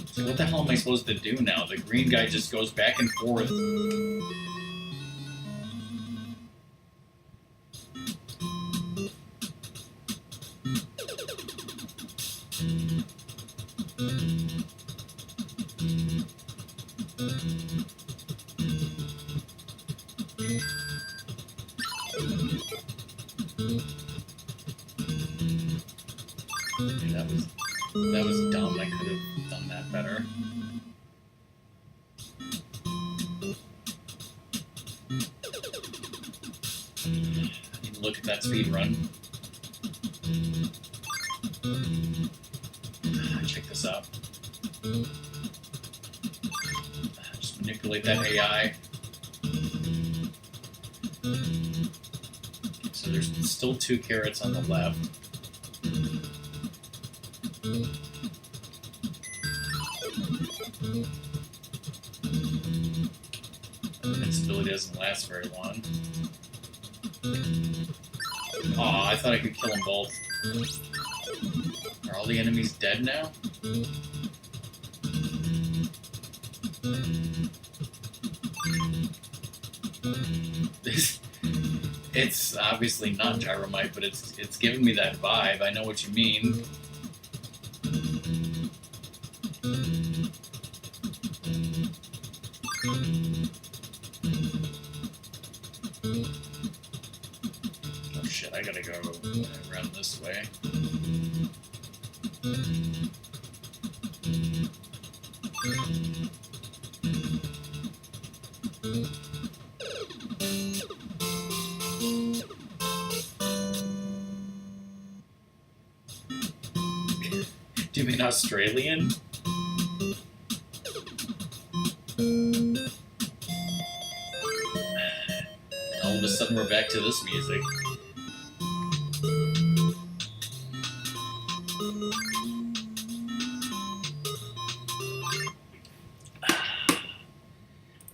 S1: So what the hell am I supposed to do now? The green guy just goes back and forth. That was dumb. I could have done that better. I need to look at that speed run. Check this out. Just manipulate that AI. So there's still 2 carrots on the left. Invincibility doesn't last very long. Aw, I thought I could kill them both. Are all the enemies dead now? It's obviously not Gyromite, but it's giving me that vibe. I know what you mean. Oh shit, I gotta go around this way. Do you mean Australian? All of a sudden we're back to this music.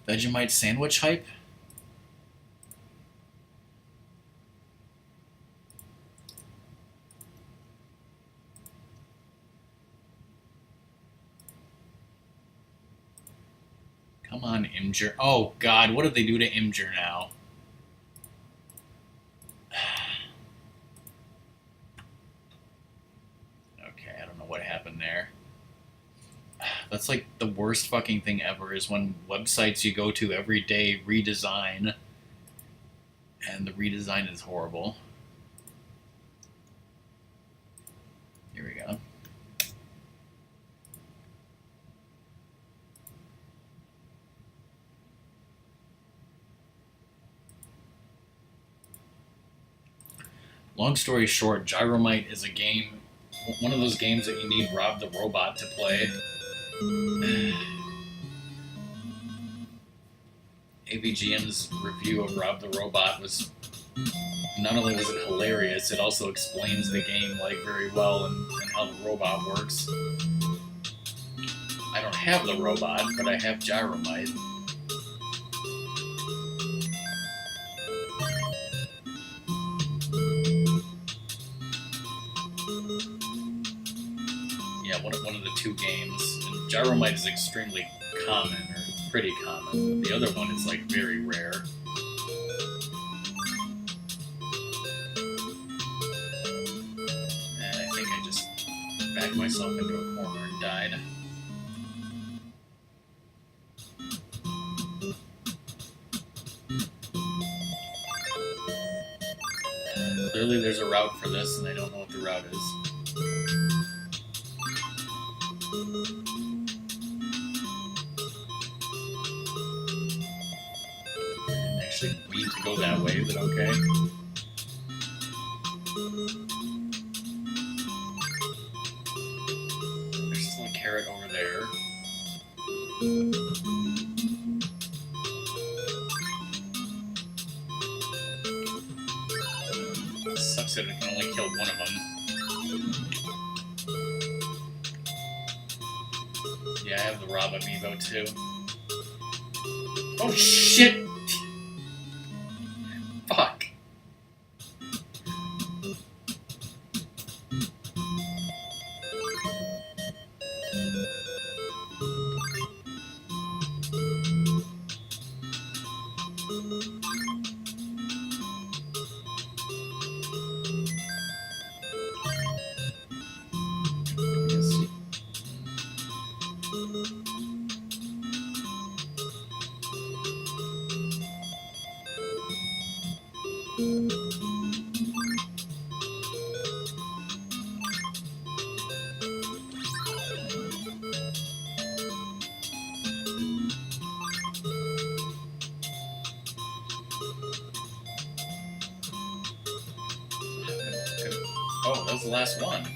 S1: Vegemite sandwich hype? Come on, Imgur. Oh god, what did they do to Imgur now? Okay, I don't know what happened there. That's like the worst fucking thing ever, is when websites you go to every day redesign, and the redesign is horrible. Here we go. Long story short, Gyromite is a game, one of those games that you need Rob the Robot to play. AVGM's review of Rob the Robot was, not only was it hilarious, it also explains the game like very well and how the robot works. I don't have the robot, but I have Gyromite. Yeah, one of the 2 games. And Gyromite is extremely common, or pretty common, but the other one is like very rare. And I think I just backed myself into a corner and died. Clearly there's a route for this, and I don't know what the route is. I didn't actually mean to go that way, but okay. There's still a carrot over there. Sucks that I can only kill one of them. Yeah, I have the Rob amiibo too. Oh shit! Fuck. Oh, that was the last one.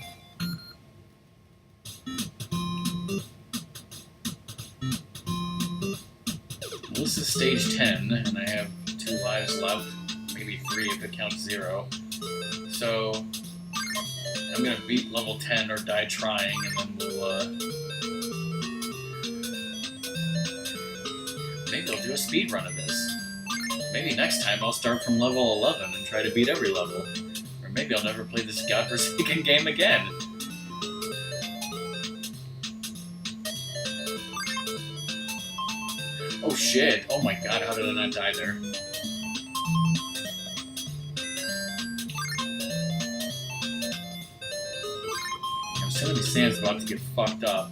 S1: Well, this is stage 10, and I have 2 lives left. Maybe 3 if it counts 0. So, I'm gonna beat level 10 or die trying, and then we'll, maybe I'll do a speed run of this. Maybe next time I'll start from level 11 and try to beat every level. Or maybe I'll never play this godforsaken game again. Oh shit, oh my god, how did I not die there? I'm assuming the sand's about to get fucked up.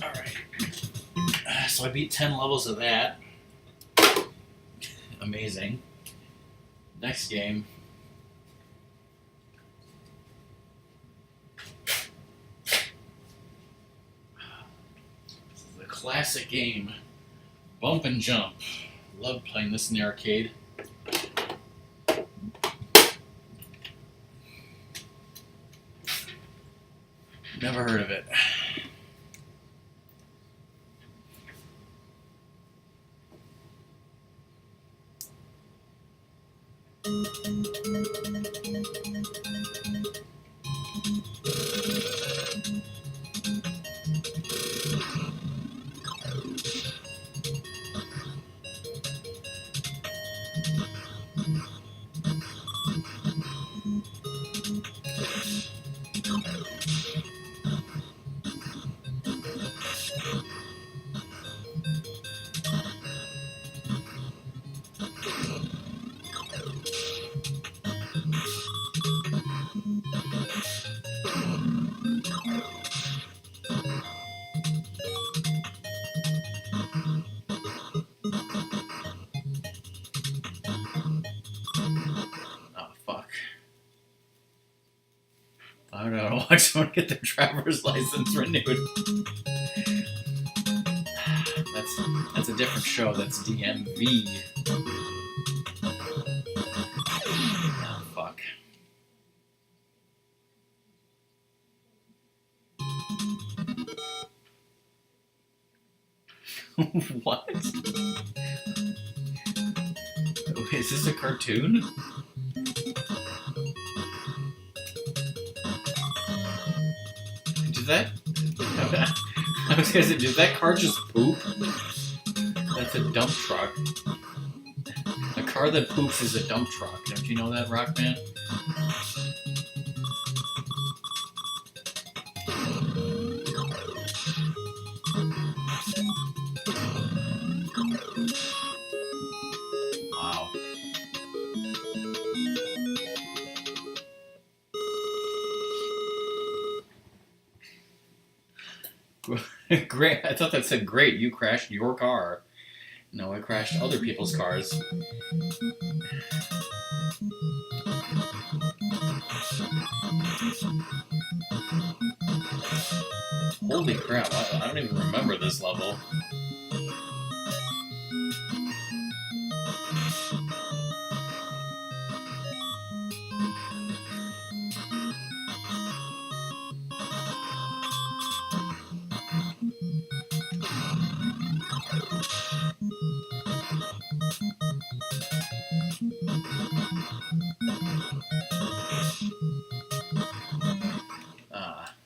S1: Alright. So I beat 10 levels of that. Amazing. Next game. This is the classic game. Bump and Jump. Love playing this in the arcade. Never heard of it. I don't know. I just want to get their driver's license renewed. That's a different show. That's DMV. Oh, fuck. What? Is this a cartoon? Did that? I was gonna say, did that car just poop? That's a dump truck. A car that poops is a dump truck. Don't you know that, Rockman? Great. I thought that said great. You crashed your car. No, I crashed other people's cars. Holy crap! I don't even remember this level.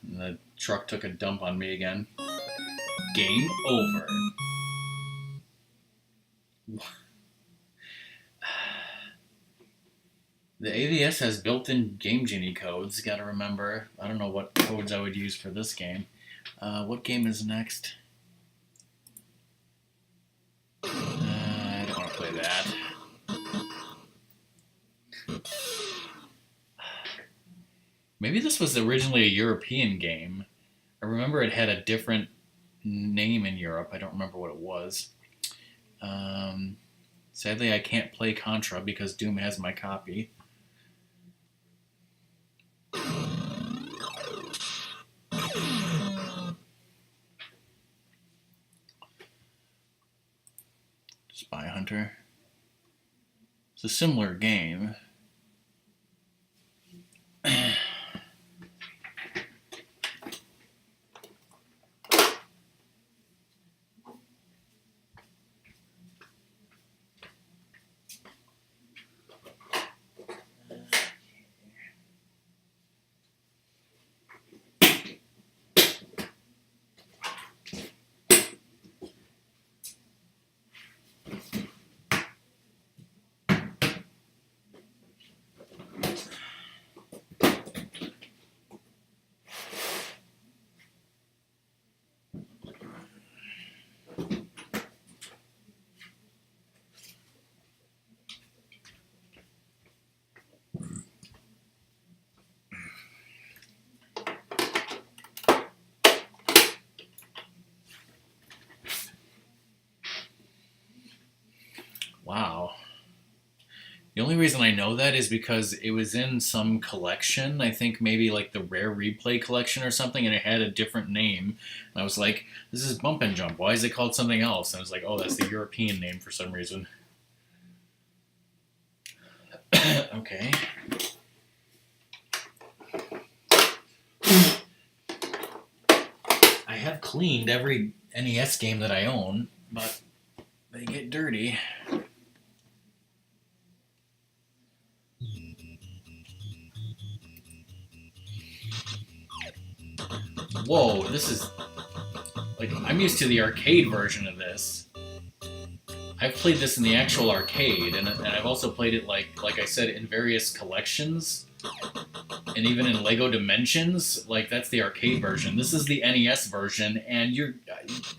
S1: And the truck took a dump on me again. Game over. The AVS has built-in Game Genie codes. Gotta remember. I don't know what codes I would use for this game. What game is next? I don't want to play that. Maybe this was originally a European game. I remember it had a different name in Europe. I don't remember what it was. Sadly, I can't play Contra because Doom has my copy. Spy Hunter. It's a similar game. Wow. The only reason I know that is because it was in some collection. I think maybe like the Rare Replay collection or something, and it had a different name. And I was like, this is Bump and Jump. Why is it called something else? And I was like, oh, that's the European name for some reason. Okay. I have cleaned every NES game that I own, but they get dirty. Whoa, this is... like, I'm used to the arcade version of this. I've played this in the actual arcade, and I've also played it, like I said, in various collections, and even in Lego Dimensions. Like, that's the arcade version. This is the NES version, and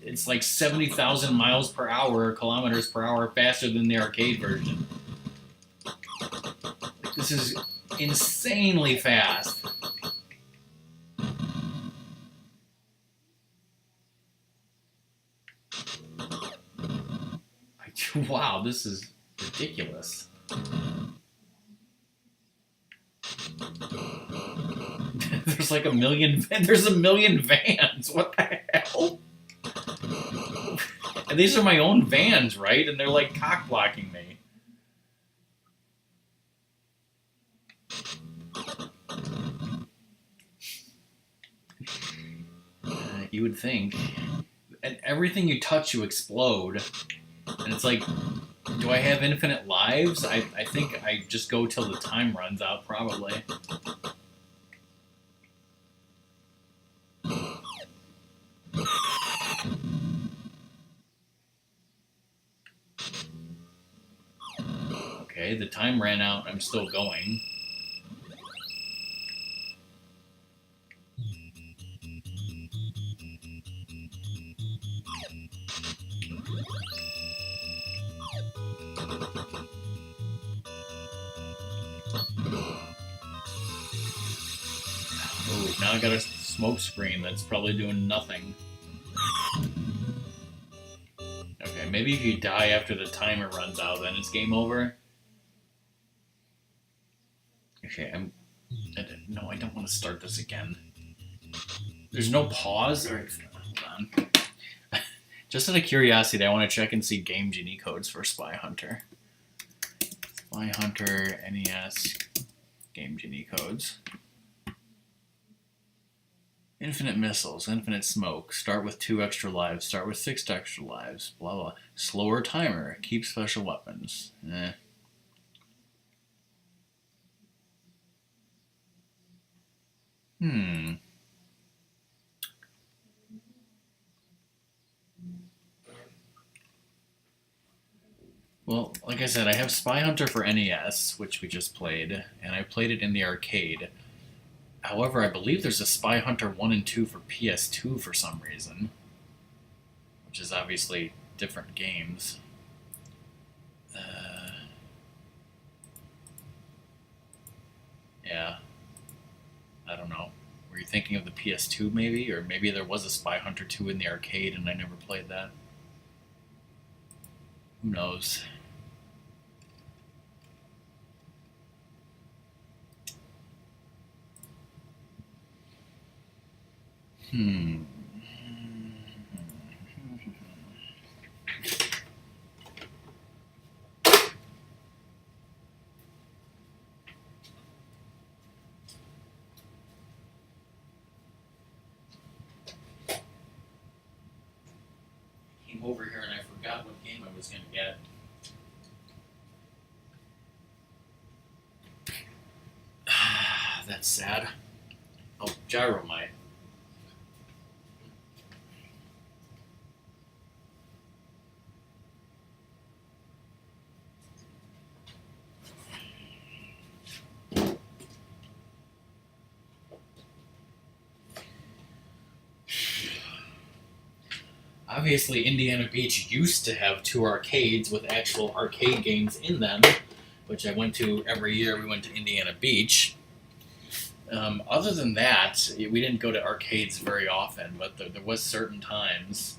S1: it's like 70,000 miles per hour, kilometers per hour faster than the arcade version. This is insanely fast. Wow, this is ridiculous. There's like a million vans. What the hell? And these are my own vans, right? And they're like cock blocking me. You would think. And everything you touch, you explode. And it's like, do I have infinite lives? I think I just go till the time runs out, probably. Okay, the time ran out. I'm still going. Oh, now I got a smoke screen that's probably doing nothing. Okay, maybe if you die after the timer runs out, then it's game over. Okay, no, I don't want to start this again. There's no pause? Alright, hold on. Just out of curiosity, I want to check and see Game Genie codes for Spy Hunter. Spy Hunter, NES, Game Genie codes. Infinite missiles, infinite smoke, start with 2 extra lives, start with 6 extra lives, blah blah. Slower timer, keep special weapons. Well, like I said, I have Spy Hunter for NES, which we just played, and I played it in the arcade. However, I believe there's a Spy Hunter 1 and 2 for PS2 for some reason, which is obviously different games. Yeah. I don't know. Were you thinking of the PS2 maybe? Or maybe there was a Spy Hunter 2 in the arcade and I never played that? Who knows? Came over here and I forgot what game I was going to get. That's sad. Oh, Gyromite. Obviously, Indiana Beach used to have 2 arcades with actual arcade games in them, which I went to every year we went to Indiana Beach. Other than that, we didn't go to arcades very often, but there was certain times.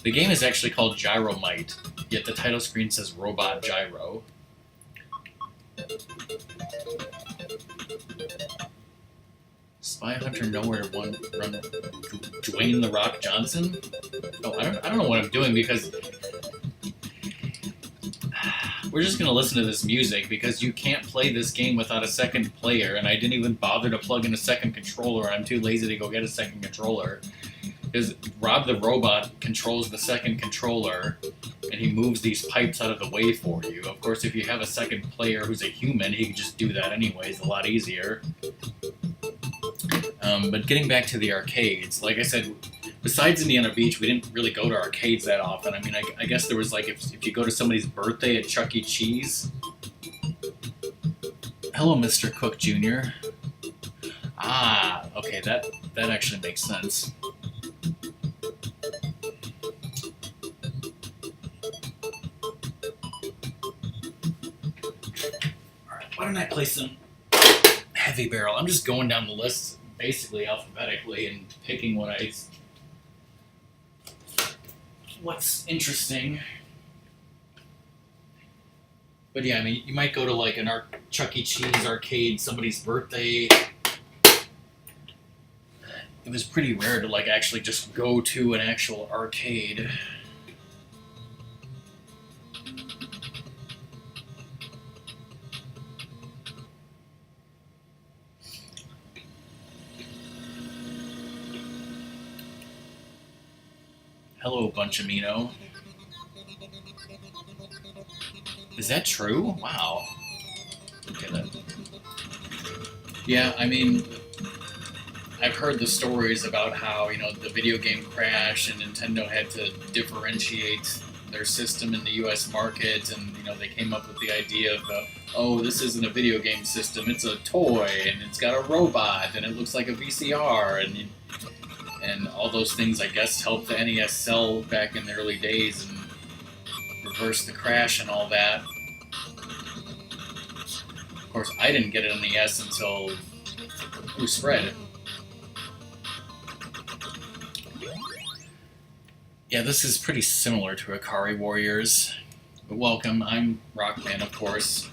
S1: The game is actually called Gyromite, yet the title screen says Robot Gyro. Spy Hunter Nowhere to Run Dwayne The Rock Johnson? Oh, I don't know what I'm doing because we're just going to listen to this music because you can't play this game without a second player, and I didn't even bother to plug in a second controller. I'm too lazy to go get a second controller. Because Rob the Robot controls the second controller, and he moves these pipes out of the way for you. Of course, if you have a second player who's a human, he can just do that anyways, a lot easier. But getting back to the arcades, like I said, besides Indiana Beach, we didn't really go to arcades that often. I mean, I guess there was like, if you go to somebody's birthday at Chuck E. Cheese. Hello, Mr. Cook Jr. Ah, okay, that actually makes sense. Alright, why don't I play some Heavy Barrel? I'm just going down the list basically alphabetically and picking what's interesting. But yeah, I mean, you might go to like an Chuck E. Cheese arcade, somebody's birthday. It was pretty rare to like actually just go to an actual arcade. Hello, Bunchamino. Is that true? Wow. Okay, yeah, I mean, I've heard the stories about how, you know, the video game crashed and Nintendo had to differentiate their system in the US market, and, you know, they came up with the idea of, oh, this isn't a video game system, it's a toy, and it's got a robot, and it looks like a VCR, and all those things, I guess, helped the NES sell back in the early days and reverse the crash and all that. Of course, I didn't get an NES until Who Spread. Yeah, this is pretty similar to Akari Warriors. But welcome, I'm Rockman, of course.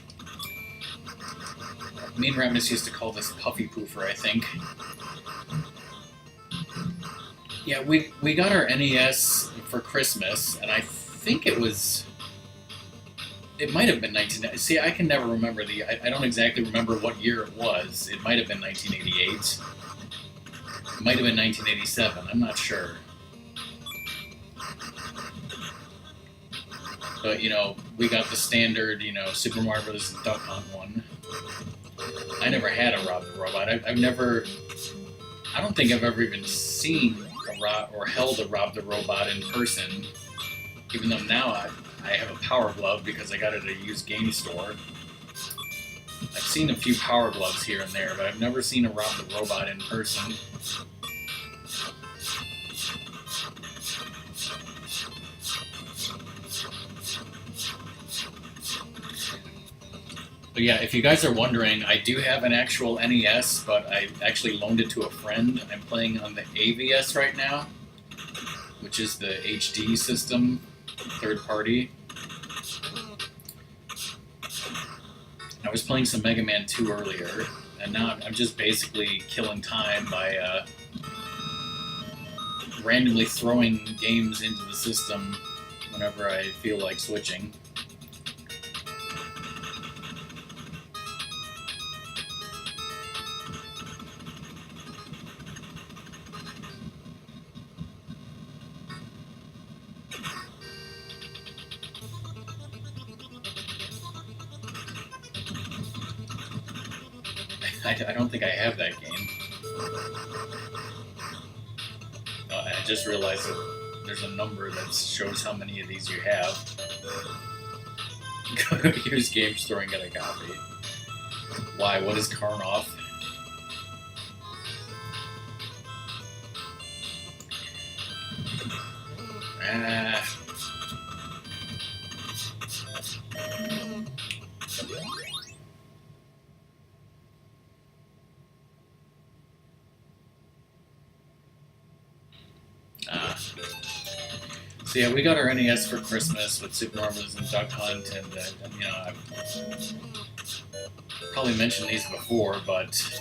S1: Me and Ramnus used to call this Puffy Poofer, I think. Yeah, we got our NES for Christmas, and I think it was... It might have been 19... See, I can never remember I don't exactly remember what year it was. It might have been 1988. It might have been 1987. I'm not sure. But, you know, we got the standard, you know, Super Mario Bros. Duck Hunt one. I never had a Rob the Robot. I've never... I don't think I've ever even seen or held a Rob the Robot in person, even though now I have a Power Glove because I got it at a used game store. I've seen a few Power Gloves here and there, but I've never seen a Rob the Robot in person. But yeah, if you guys are wondering, I do have an actual NES, but I actually loaned it to a friend. I'm playing on the AVS right now, which is the HD system, third party. I was playing some MegaMan 2 earlier, and now I'm just basically killing time by randomly throwing games into the system whenever I feel like switching. I don't think I have that game. I just realized that there's a number that shows how many of these you have. Go to use game store and get a copy. Why? What is Karnoff? So yeah, we got our NES for Christmas with Super Mario Bros. And Duck Hunt, and you know, I've probably mentioned these before, but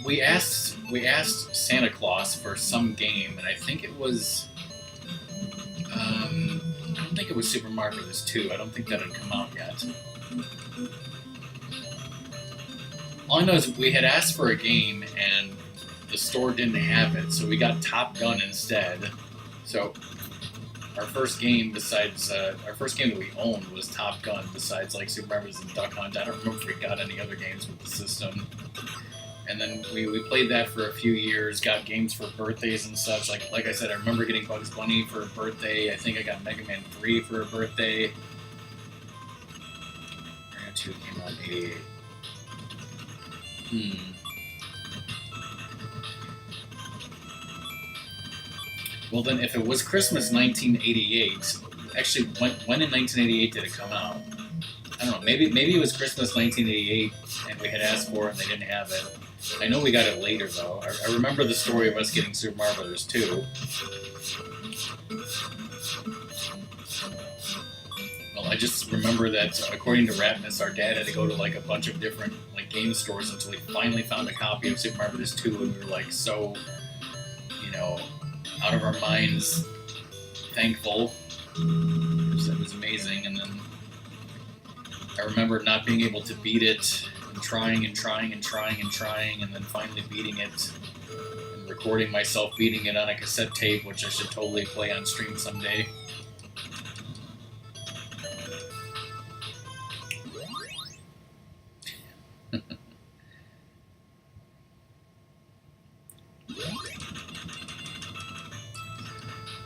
S1: we asked Santa Claus for some game, and I think it was I don't think it was Super Mario Bros. 2. I don't think that had come out yet. All I know is we had asked for a game, and the store didn't have it, so we got Top Gun instead. So our first game our first game that we owned was Top Gun, besides like Super Mario Bros. And Duck Hunt. I don't remember if we got any other games with the system. And then we played that for a few years, got games for birthdays and such. Like I said, I remember getting Bugs Bunny for a birthday. I think I got Mega Man 3 for a birthday. Mega Man 2 came out in 88. Well, then, if it was Christmas 1988, actually, when in 1988 did it come out? I don't know. Maybe it was Christmas 1988, and we had asked for it, and they didn't have it. I know we got it later, though. I remember the story of us getting Super Mario Bros. 2. Well, I just remember that, according to Ratness, our dad had to go to like a bunch of different like game stores until he finally found a copy of Super Mario Bros. 2, and we were like so, you know, out of our minds thankful. It was amazing. And then I remember not being able to beat it, and trying, and then finally beating it, and recording myself beating it on a cassette tape, which I should totally play on stream someday.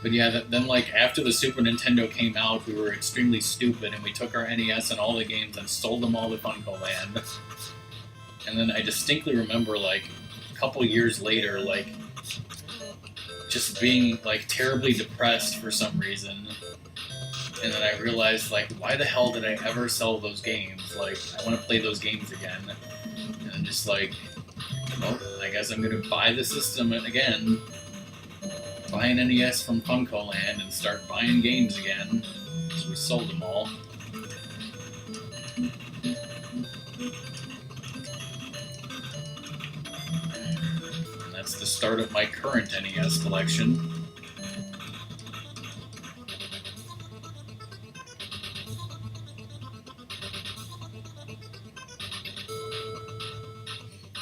S1: But yeah, then like after the Super Nintendo came out, we were extremely stupid, and we took our NES and all the games and sold them all to Funko Land. And then I distinctly remember like a couple years later, like just being like terribly depressed for some reason. And then I realized like, why the hell did I ever sell those games? Like, I want to play those games again. And I'm just like, well, I guess I'm gonna buy the system again. buy an NES from Funko Land and start buying games again. So we sold them all. And that's the start of my current NES collection.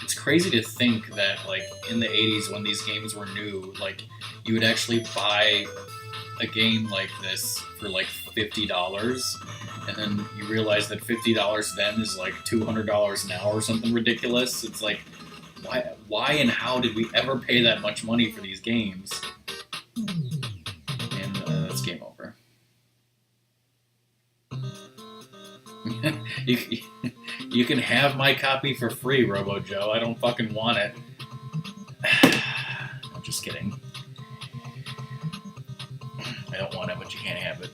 S1: It's crazy to think that, like, in the 80s when these games were new, like, you would actually buy a game like this for like $50, and then you realize that $50 then is like $200 now or something ridiculous. It's like, why and how did we ever pay that much money for these games? And that's game over. You can have my copy for free, Robo Joe. I don't fucking want it. I'm just kidding. I don't want it, but you can't have it.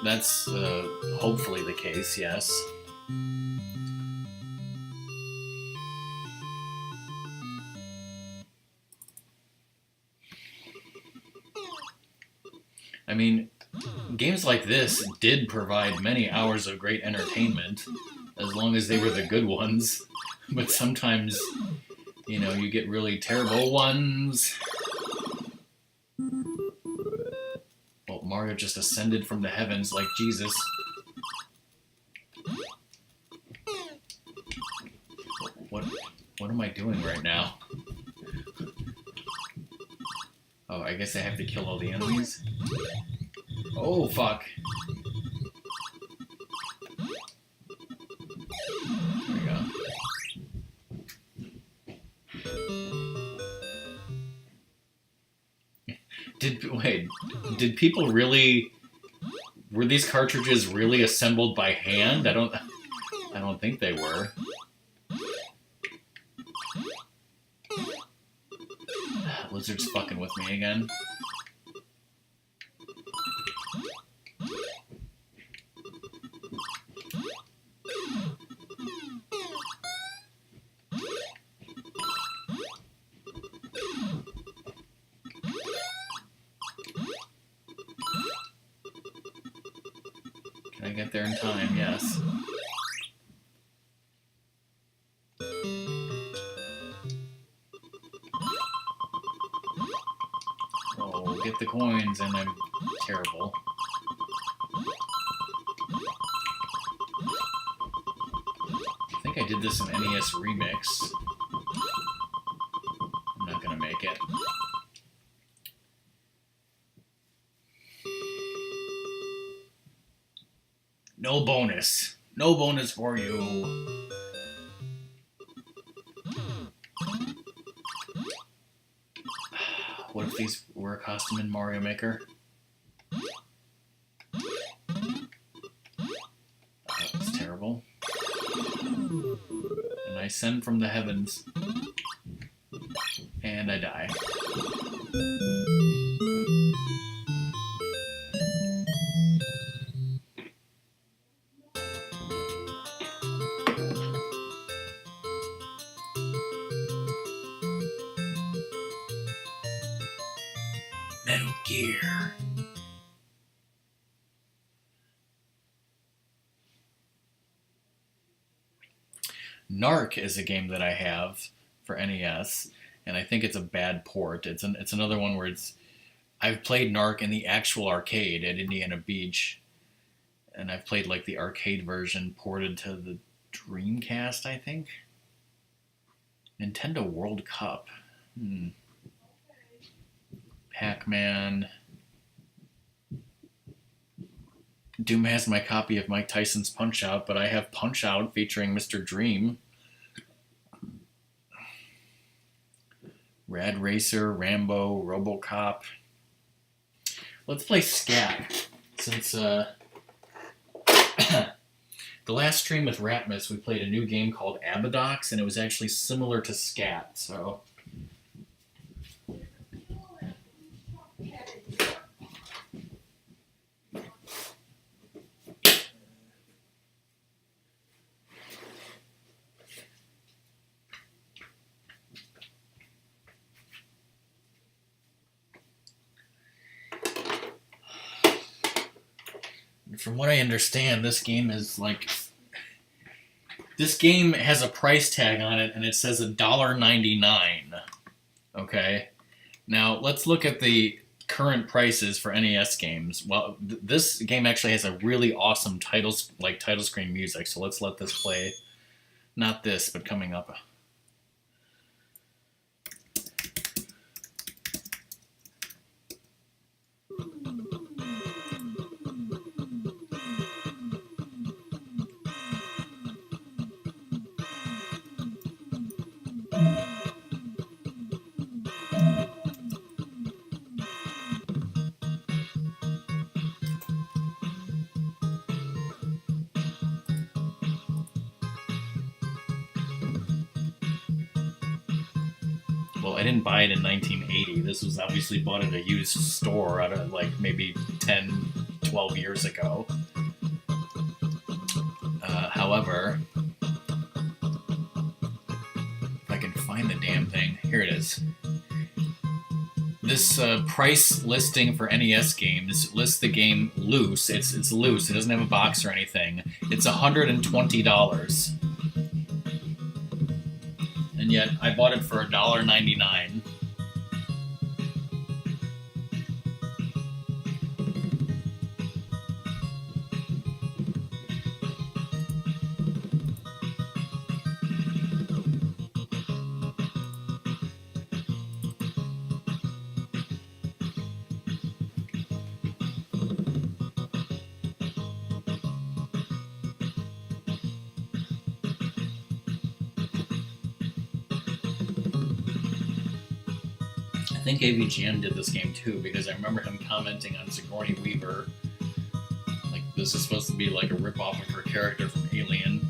S1: That's hopefully the case, yes. I mean, games like this did provide many hours of great entertainment, as long as they were the good ones. But sometimes, you know, you get really terrible ones. Well, Mario just ascended from the heavens like Jesus. What am I doing right now? Oh, I guess I have to kill all the enemies? Oh, fuck. There we go. Did people really... Were these cartridges really assembled by hand? I don't think they were. Lizard's fucking with me again. Can I get there in time? Yes. Oh, get the coins, and I'm terrible. I think I did this in NES Remix. I'm not gonna make it. No bonus. No bonus for you. What if these were a costume in Mario Maker? That was terrible. And I ascend from the heavens. And I die. Metal Gear. Narc is a game that I have for NES, and I think it's a bad port. It's another one where I've played Narc in the actual arcade at Indiana Beach, and I've played like the arcade version ported to the Dreamcast, I think. Nintendo World Cup. Pac-Man. Doom has my copy of Mike Tyson's Punch-Out, but I have Punch-Out featuring Mr. Dream. Rad Racer, Rambo, RoboCop. Let's play Scat, since the last stream with Ratmus, we played a new game called Abadox, and it was actually similar to Scat, so... From what I understand, this game is like... This game has a price tag on it, and it says $1.99. Okay? Now, let's look at the current prices for NES games. Well, this game actually has a really awesome title screen music, so let's let this play. Not this, but coming up. Well, I didn't buy it in 1980. This was obviously bought at a used store out of like maybe 10, 12 years ago. However, if I can find the damn thing, here it is. This price listing for NES games lists the game loose. It's loose. It doesn't have a box or anything. It's $120. And yet I bought it for $1.99. I think AVGN did this game too, because I remember him commenting on Sigourney Weaver. Like, this is supposed to be like a ripoff of her character from Alien.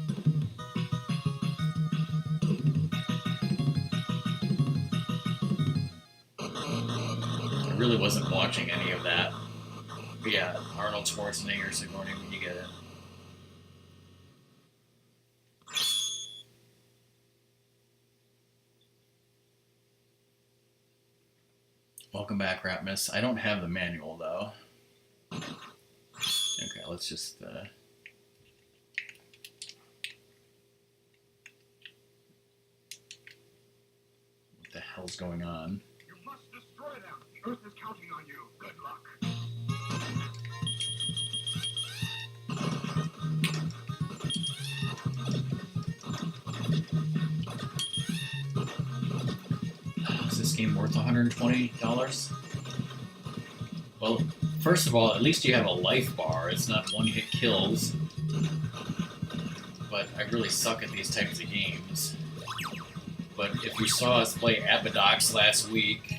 S1: I really wasn't watching any of that. But yeah, Arnold Schwarzenegger, Sigourney, when you get it. Welcome back, Ratmus. I don't have the manual, though. Okay, let's just... What the hell's going on?
S2: You must destroy them. Earth is counting on you. Good luck.
S1: Is this game worth $120? Well, first of all, at least you have a life bar. It's not one-hit kills. But I really suck at these types of games. But if you saw us play Abadox last week,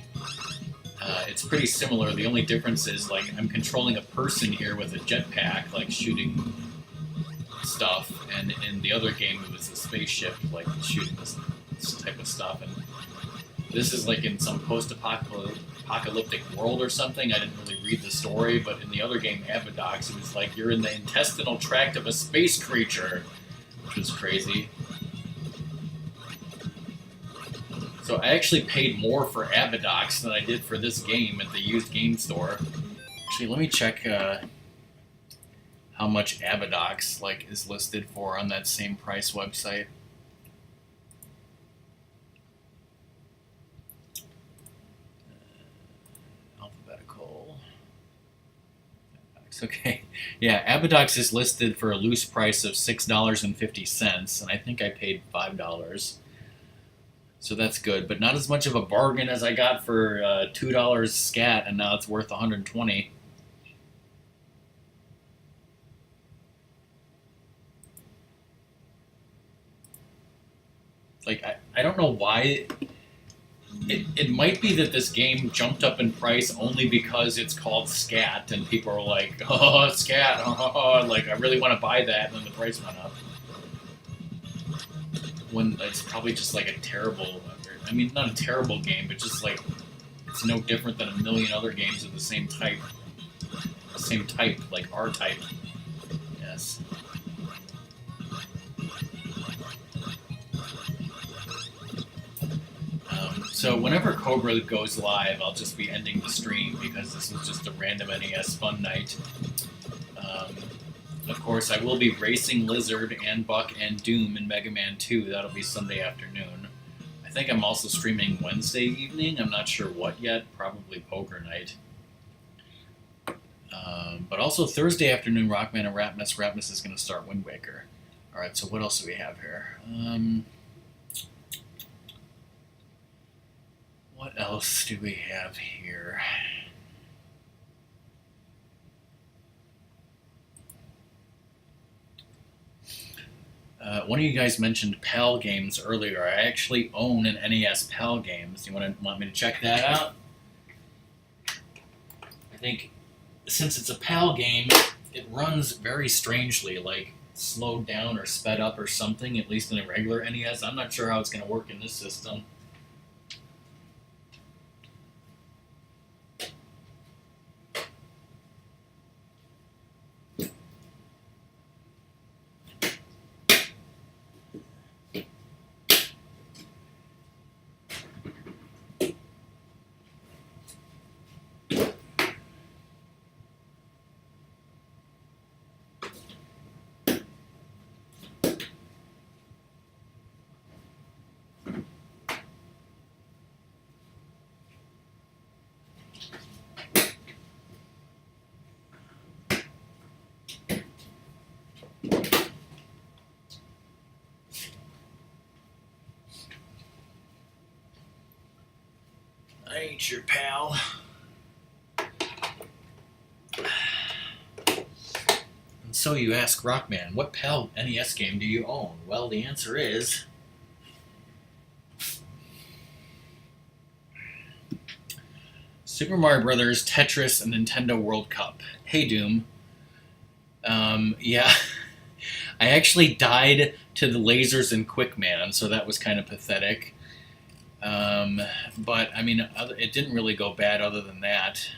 S1: it's pretty similar. The only difference is, like, I'm controlling a person here with a jetpack, like, shooting stuff, and in the other game it was a spaceship, like, shooting this type of stuff, and this is, like, in some post-apocalyptic world or something. I didn't really read the story, but in the other game, Abadox, it was like you're in the intestinal tract of a space creature, which was crazy. So I actually paid more for Abadox than I did for this game at the used game store. Actually, let me check how much Abadox is listed for on that same price website. It's okay. Yeah, Abadox is listed for a loose price of $6.50, and I think I paid $5. So that's good, but not as much of a bargain as I got for $2 scat, and now it's worth $120. Like, I don't know why. It might be that this game jumped up in price only because it's called Scat, and people are like, oh, Scat, oh, like, I really want to buy that, and then the price went up. When it's probably just like a terrible, I mean, not a terrible game, but just like, it's no different than a million other games of the same type. Same type, like R-type. Yes. So whenever Cobra goes live, I'll just be ending the stream because this is just a random NES fun night. Of course, I will be racing Lizard and Buck and Doom in Mega Man 2. That'll be Sunday afternoon. I think I'm also streaming Wednesday evening. I'm not sure what yet. Probably Poker Night. But also Thursday afternoon, Rockman and Rapmus. Rapmus is going to start Wind Waker. Alright, so what else do we have here? What else do we have here? One of you guys mentioned PAL games earlier. I actually own an NES PAL games. You want me to check that out? I think since it's a PAL game, it runs very strangely, like slowed down or sped up or something, at least in a regular NES. I'm not sure how it's going to work in this system. I ain't your pal. And so you ask Rockman, what PAL NES game do you own? Well, the answer is Super Mario Brothers, Tetris, and Nintendo World Cup. Hey, Doom. Yeah. I actually died to the lasers in Quickman, so that was kind of pathetic. But, I mean, it didn't really go bad other than that.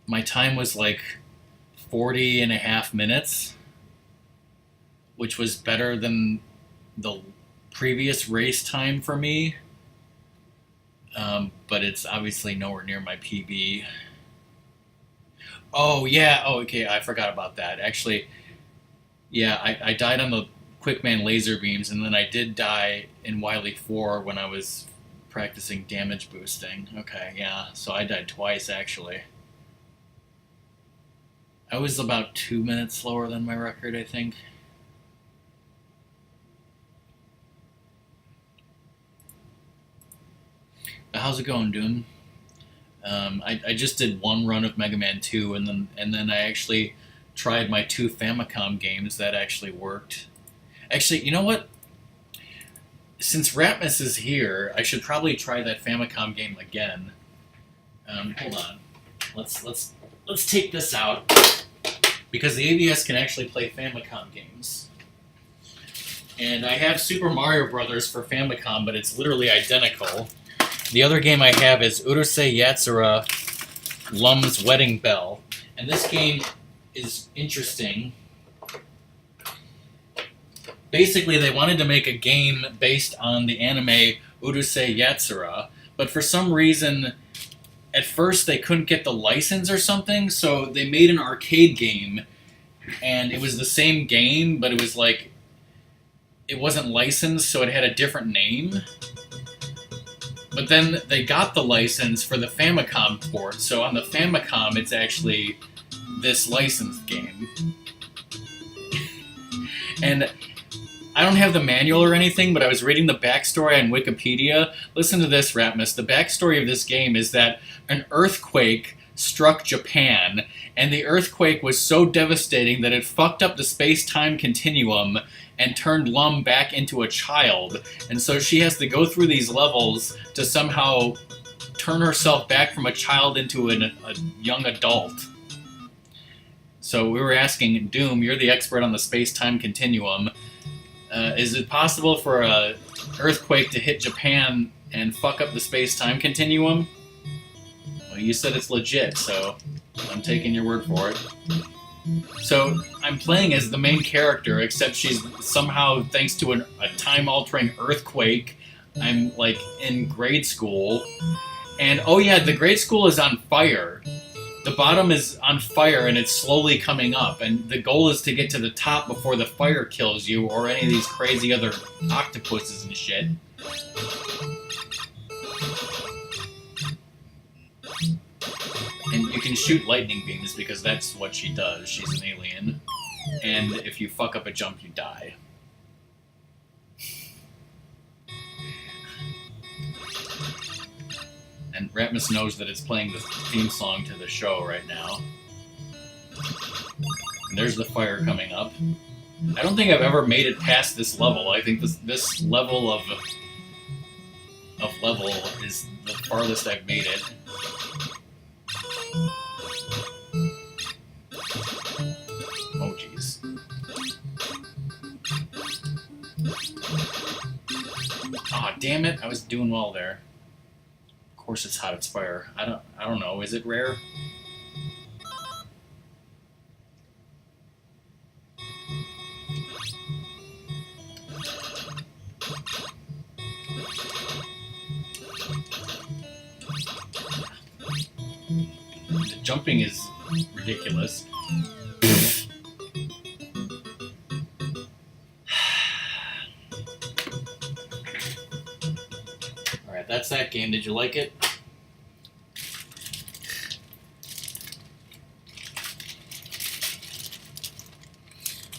S1: My time was like 40 and a half minutes, which was better than the previous race time for me. But it's obviously nowhere near my PB. Oh, yeah. Oh, okay. I forgot about that. Actually, yeah, I died on the Quickman laser beams, and then I did die in Wily 4 when I was practicing damage boosting. Okay, yeah. So I died twice, actually. I was about 2 minutes slower than my record, I think. How's it going, Doom? I just did one run of Mega Man 2, and then I actually tried my 2 Famicom games. That actually worked. Actually, you know what? Since Ratmus is here, I should probably try that Famicom game again. Hold on. Let's take this out, because the ABS can actually play Famicom games. And I have Super Mario Brothers for Famicom, but it's literally identical. The other game I have is Urusei Yatsura Lum's Wedding Bell. And this game is interesting. Basically, they wanted to make a game based on the anime Urusei Yatsura, but for some reason, at first they couldn't get the license or something, so they made an arcade game, and it was the same game, but it was like, it wasn't licensed, so it had a different name. But then they got the license for the Famicom port, so on the Famicom it's actually this licensed game. And I don't have the manual or anything, but I was reading the backstory on Wikipedia. Listen to this, Ratmus. The backstory of this game is that an earthquake struck Japan, and the earthquake was so devastating that it fucked up the space-time continuum and turned Lum back into a child. And so she has to go through these levels to somehow turn herself back from a child into a young adult. So we were asking, Doom, you're the expert on the space-time continuum. Is it possible for a earthquake to hit Japan and fuck up the space-time continuum? Well, you said it's legit, so I'm taking your word for it. So I'm playing as the main character, except she's somehow, thanks to a time-altering earthquake, I'm like in grade school. And oh yeah, the grade school is on fire. The bottom is on fire and it's slowly coming up, and the goal is to get to the top before the fire kills you or any of these crazy other octopuses and shit. And you can shoot lightning beams because that's what she does. She's an alien. And if you fuck up a jump, you die. And Ratmus knows that it's playing the theme song to the show right now. And there's the fire coming up. I don't think I've ever made it past this level. I think this level of level is the farthest I've made it. Oh jeez. Aw, damn it! I was doing well there. Of course it's hot, it's fire. I don't know, is it rare? The jumping is ridiculous. Alright, that's that game. Did you like it?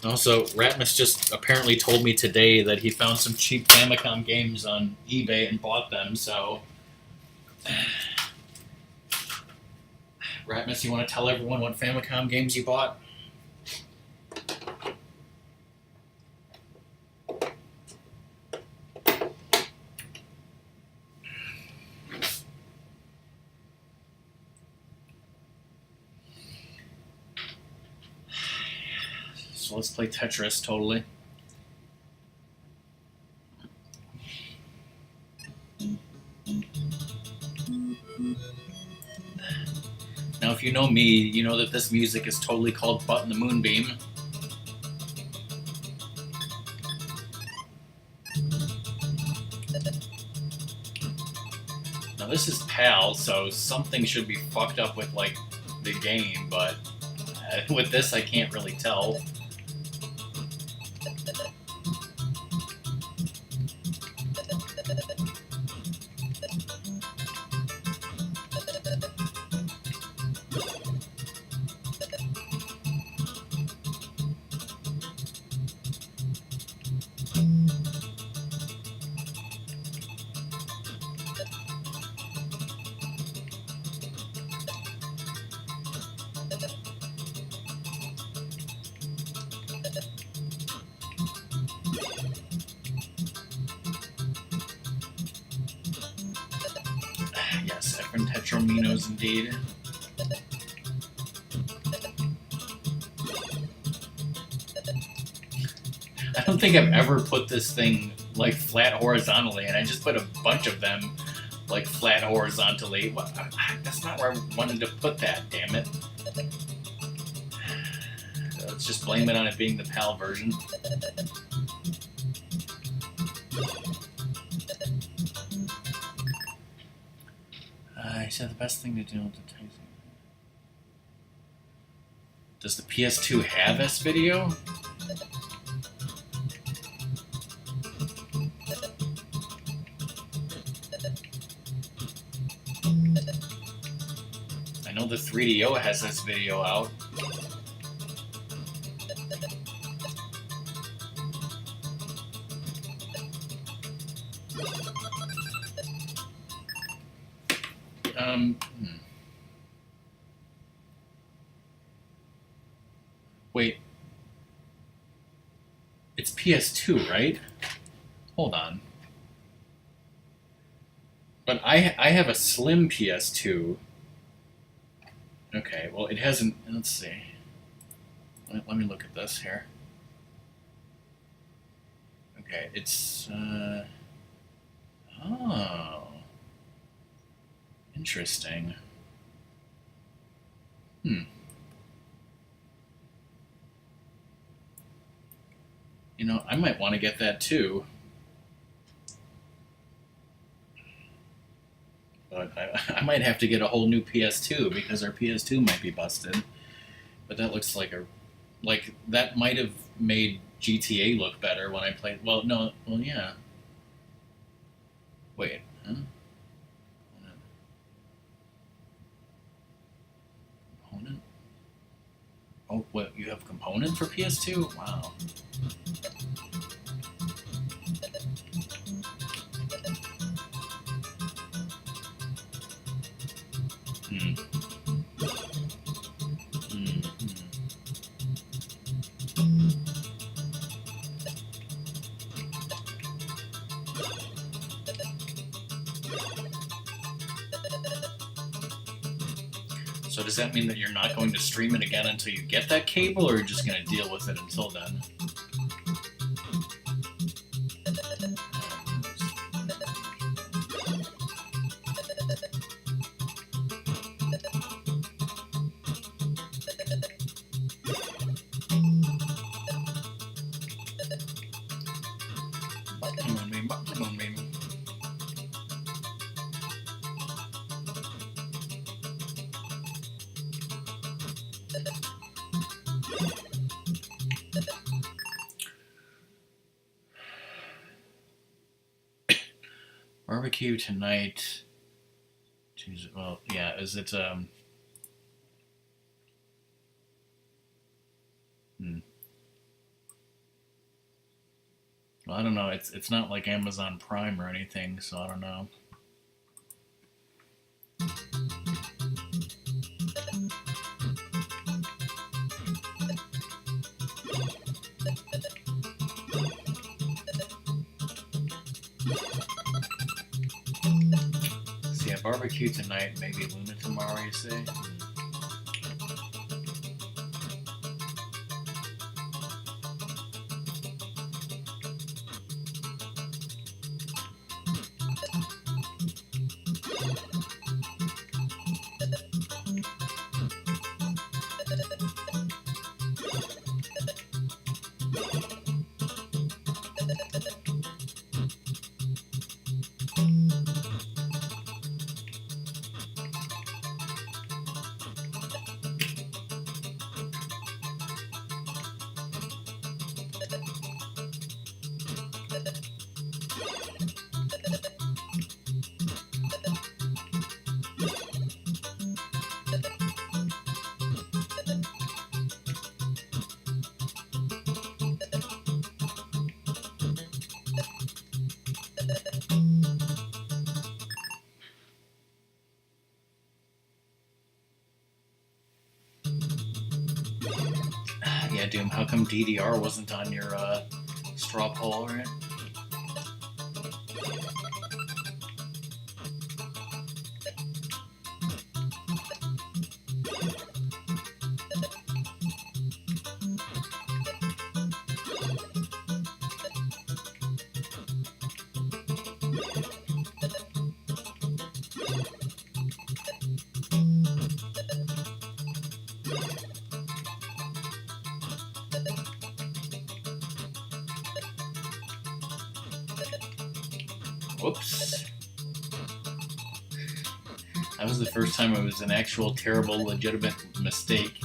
S1: Also, Ratmus just apparently told me today that he found some cheap Famicom games on eBay and bought them, so... Ratmus, you want to tell everyone what Famicom games you bought? So let's play Tetris, totally. Now, if you know me, you know that this music is totally called Butt in the Moonbeam. Now, this is PAL, so something should be fucked up with, like, the game, but with this, I can't really tell. Yes, Efren Tetrominos indeed. I don't think I've ever put this thing like flat horizontally, and I just put a bunch of them like flat horizontally. That's not where I wanted to put that, damn it. Let's just blame it on it being the PAL version. He said the best thing to do with the Tyson. Does the PS2 have S video? I know the 3DO has this video out. Wait. It's PS2, right? Hold on. But I have a slim PS2. Okay, well, it hasn't... Let's see. Let me look at this here. Okay, it's... Oh. Interesting. You know, I might want to get that too. But I might have to get a whole new PS2 because our PS2 might be busted. But that looks like that might have made GTA look better when I played. Well, no, well, yeah. Wait, huh? Component? Oh, what? You have component for PS2? Wow. So does that mean that you're not going to stream it again until you get that cable, or you're just going to deal with it until then? Barbecue tonight. Tuesday, well, yeah. Is it Well, I don't know. It's not like Amazon Prime or anything, so I don't know. So yeah, barbecue tonight, maybe Luna tomorrow, you say? Yeah, Doom, how come DDR wasn't on your straw poll, right? Whoops. That was the first time it was an actual terrible, legitimate mistake.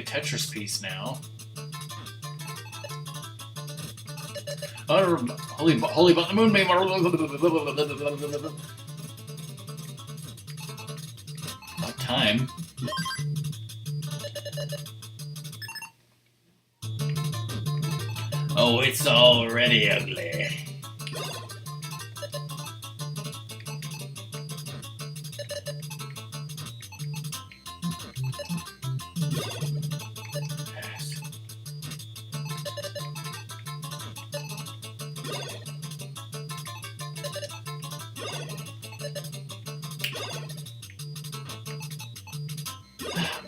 S1: Tetris piece now. Holy but the moon may about time. Oh, it's already ugly.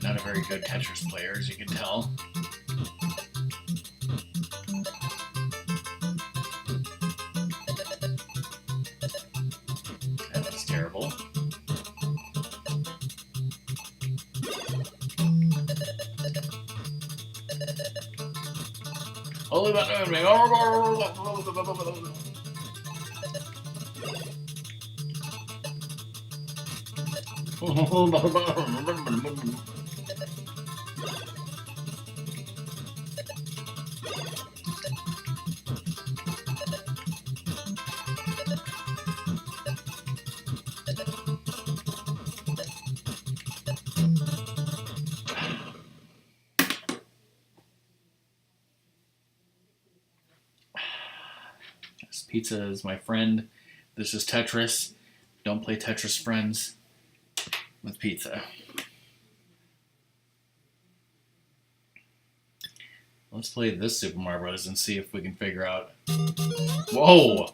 S1: Not a very good Tetris player, as you can tell. That was terrible. Holy button! This pizza is my friend. This is Tetris. Don't play Tetris Friends with pizza. Let's play this Super Mario Bros. And see if we can figure out. Whoa!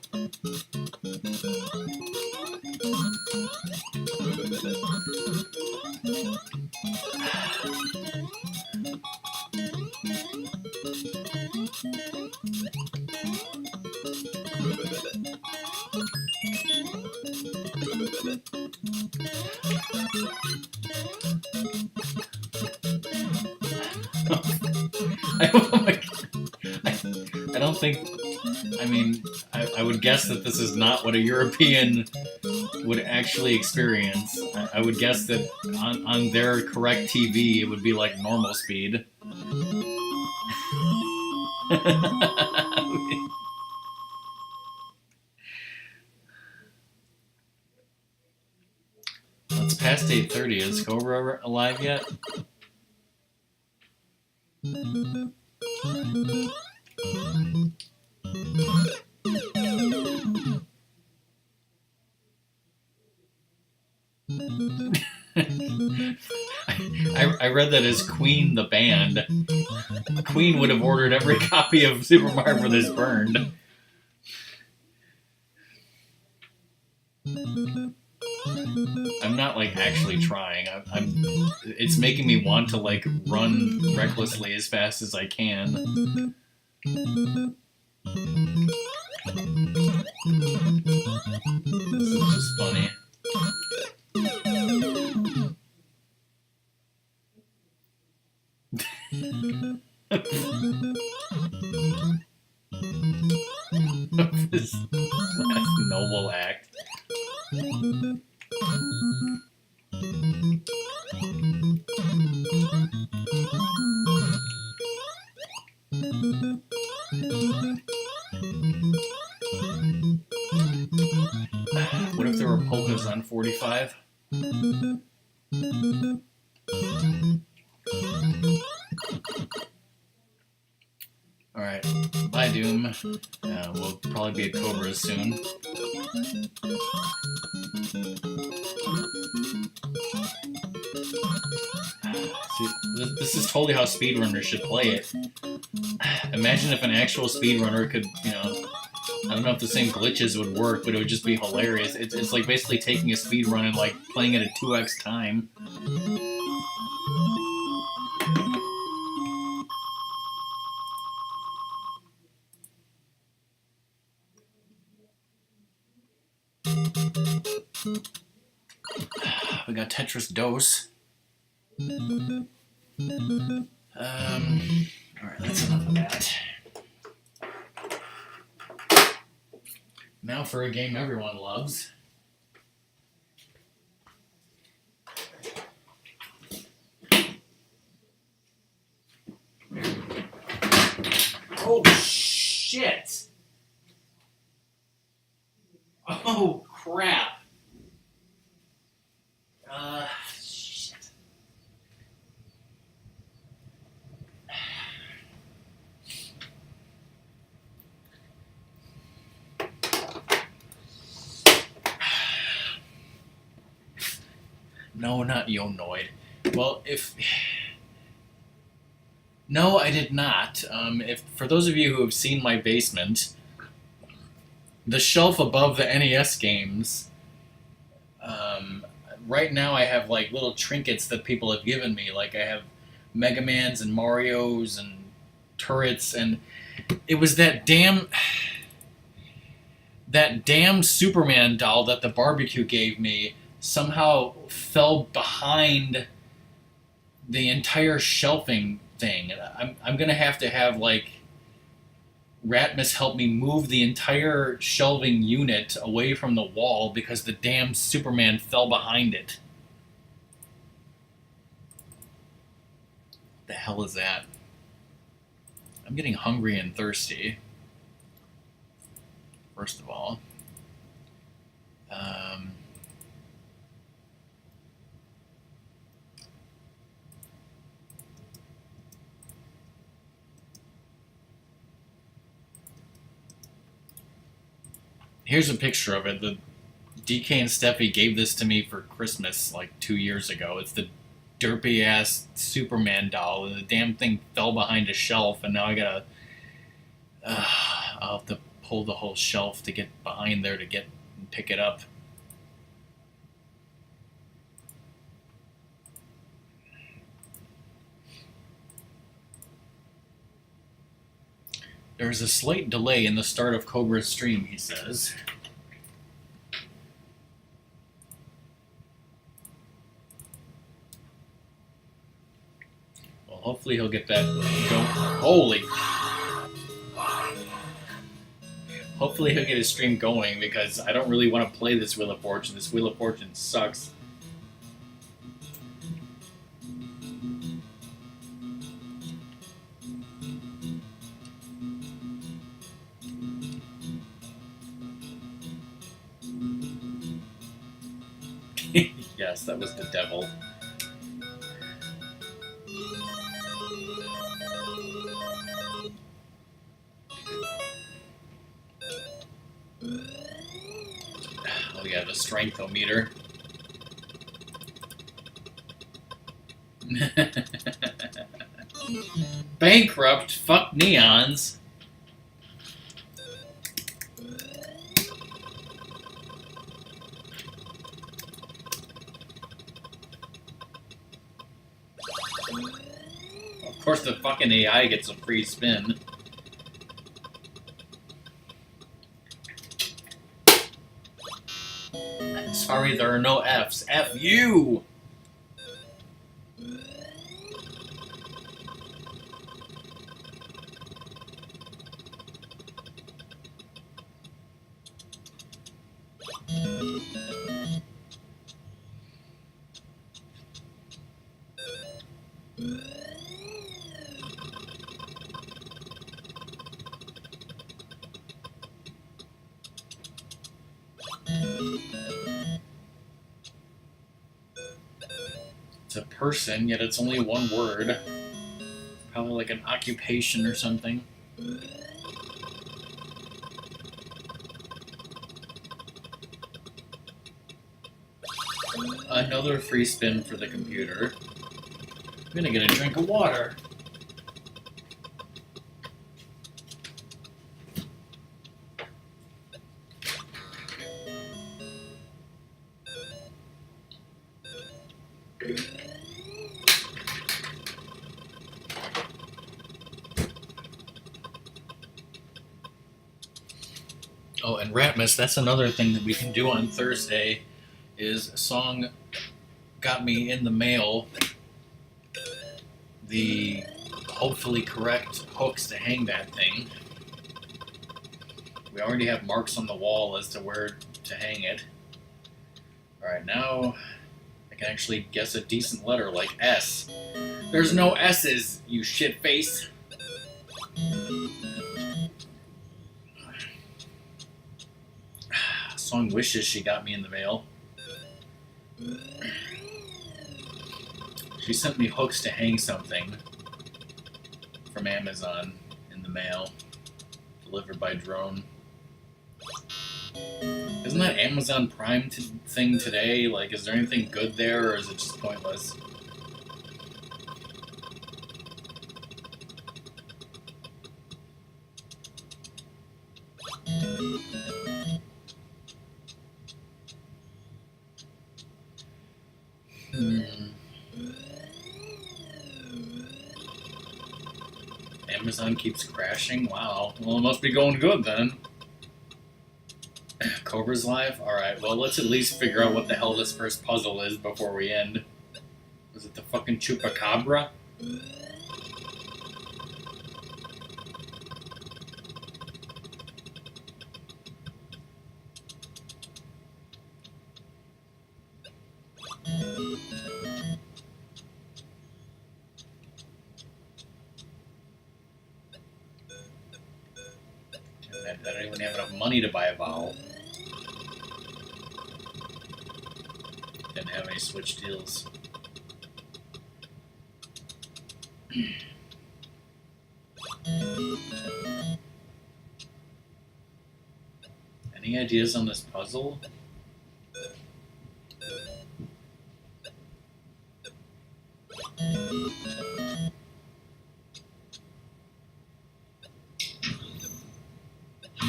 S1: I don't think. I mean, I would guess that this is not what a European would actually experience. I would guess that on their correct TV, it would be like normal speed. It's past 8:30. Is Cobra alive yet? I read that as Queen the band, Queen would have ordered every copy of Super Mario Bros. Burned. I'm not like actually trying. It's making me want to like run recklessly as fast as I can. This is just funny. This last noble act. What if there were polkas on 45? Alright, bye Doom. We'll probably be at Cobras soon. See, this is totally how speedrunners should play it. Imagine if an actual speedrunner could, I don't know if the same glitches would work, but it would just be hilarious. It's like basically taking a speedrun and like playing it at 2x time. We got Tetris Dose. Alright, that's enough of that. Now for a game everyone loves. Oh, shit! Oh, crap. Shit. No, not Yonoid. Well, if... No, I did not. If for those of you who have seen my basement, the shelf above the NES games, right now I have like little trinkets that people have given me. Like I have MegaMans and Marios and turrets, and it was that damn Superman doll that the barbecue gave me somehow fell behind the entire shelving thing. I'm gonna have to have like Ratmus help me move the entire shelving unit away from the wall because the damn Superman fell behind it. What the hell is that? I'm getting hungry and thirsty. First of all. Here's a picture of it. The DK and Steffi gave this to me for Christmas like 2 years ago. It's the derpy ass Superman doll, and the damn thing fell behind a shelf, and now I gotta. I'll have to pull the whole shelf to get behind there to get and pick it up. There is a slight delay in the start of Cobra's stream, he says. Well, hopefully he'll get that going. Holy! Hopefully he'll get his stream going, because I don't really want to play this Wheel of Fortune. This Wheel of Fortune sucks. Yes, that was the devil. Oh yeah, the strength-o-meter. Bankrupt? Fuck neons. Of course the fucking AI gets a free spin. Sorry, there are no Fs. F you! It's a person, yet it's only one word. Probably like an occupation or something. Another free spin for the computer. I'm gonna get a drink of water. Oh, and Ratmus, that's another thing that we can do on Thursday, is a song got me in the mail the hopefully correct hooks to hang that thing. We already have marks on the wall as to where to hang it. Alright, now I can actually guess a decent letter like S. There's no S's, you shit face. Song Wishes she got me in the mail. She sent me hooks to hang something from Amazon in the mail, delivered by drone. Isn't that Amazon Prime thing today? Like, is there anything good there, or is it just pointless? Amazon keeps crashing? Wow. Well, it must be going good then. Cobra's live? Alright, well, let's at least figure out what the hell this first puzzle is before we end. Was it the fucking Chupacabra? I don't even have enough money to buy a vowel. Didn't have any Switch deals. Any ideas on this puzzle?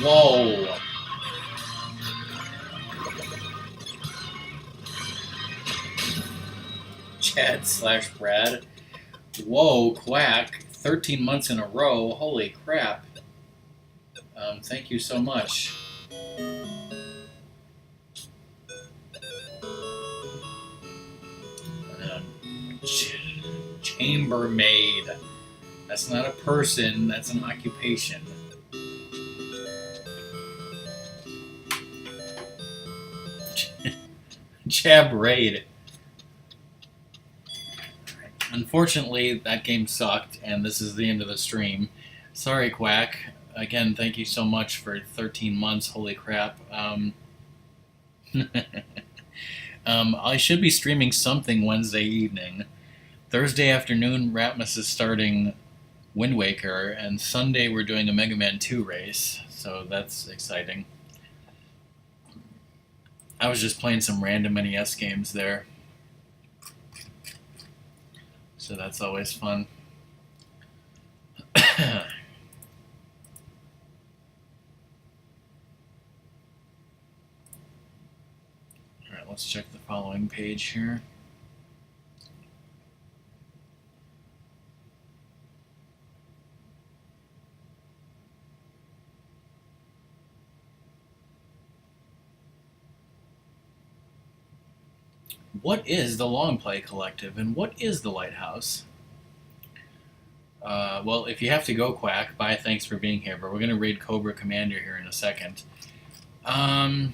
S1: Whoa! Chad/Brad. Whoa, Quack. 13 months in a row. Holy crap. Thank you so much. Chambermaid. That's not a person, that's an occupation. Chabraid. Unfortunately, that game sucked, and this is the end of the stream. Sorry, Quack. Again, thank you so much for 13 months. Holy crap. I should be streaming something Wednesday evening. Thursday afternoon, Ratmus is starting Wind Waker, and Sunday we're doing a MegaMan 2 race, so that's exciting. I was just playing some random NES games there, so that's always fun. Alright, let's check the following page here. What is the Long Play Collective, and what is the Lighthouse? Well, if you have to go, Quack, bye, thanks for being here, but we're going to raid Cobra Commander here in a second. The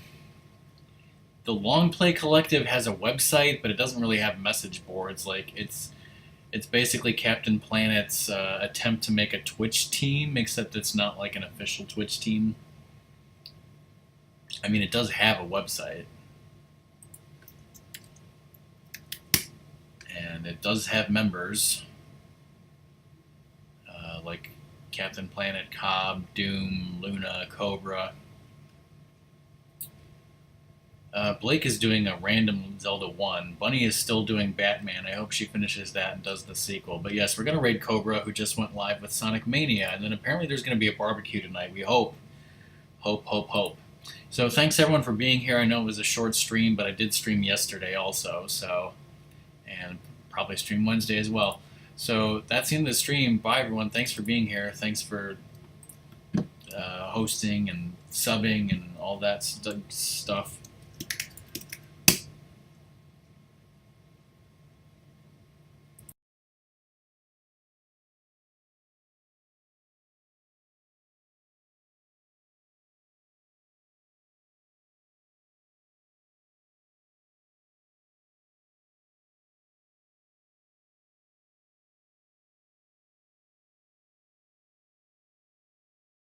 S1: Long Play Collective has a website, but it doesn't really have message boards. Like, it's basically Captain Planet's attempt to make a Twitch team, except it's not like an official Twitch team. I mean, it does have a website. And it does have members, like Captain Planet, Cobb, Doom, Luna, Cobra. Blake is doing a random Zelda 1. Bunny is still doing Batman. I hope she finishes that and does the sequel. But yes, we're going to raid Cobra, who just went live with Sonic Mania. And then apparently there's going to be a barbecue tonight. We hope. Hope, hope, hope. So thanks everyone for being here. I know it was a short stream, but I did stream yesterday also. And probably stream Wednesday as well. So that's the end of the stream. Bye, everyone. Thanks for being here. Thanks for hosting and subbing and all that stuff.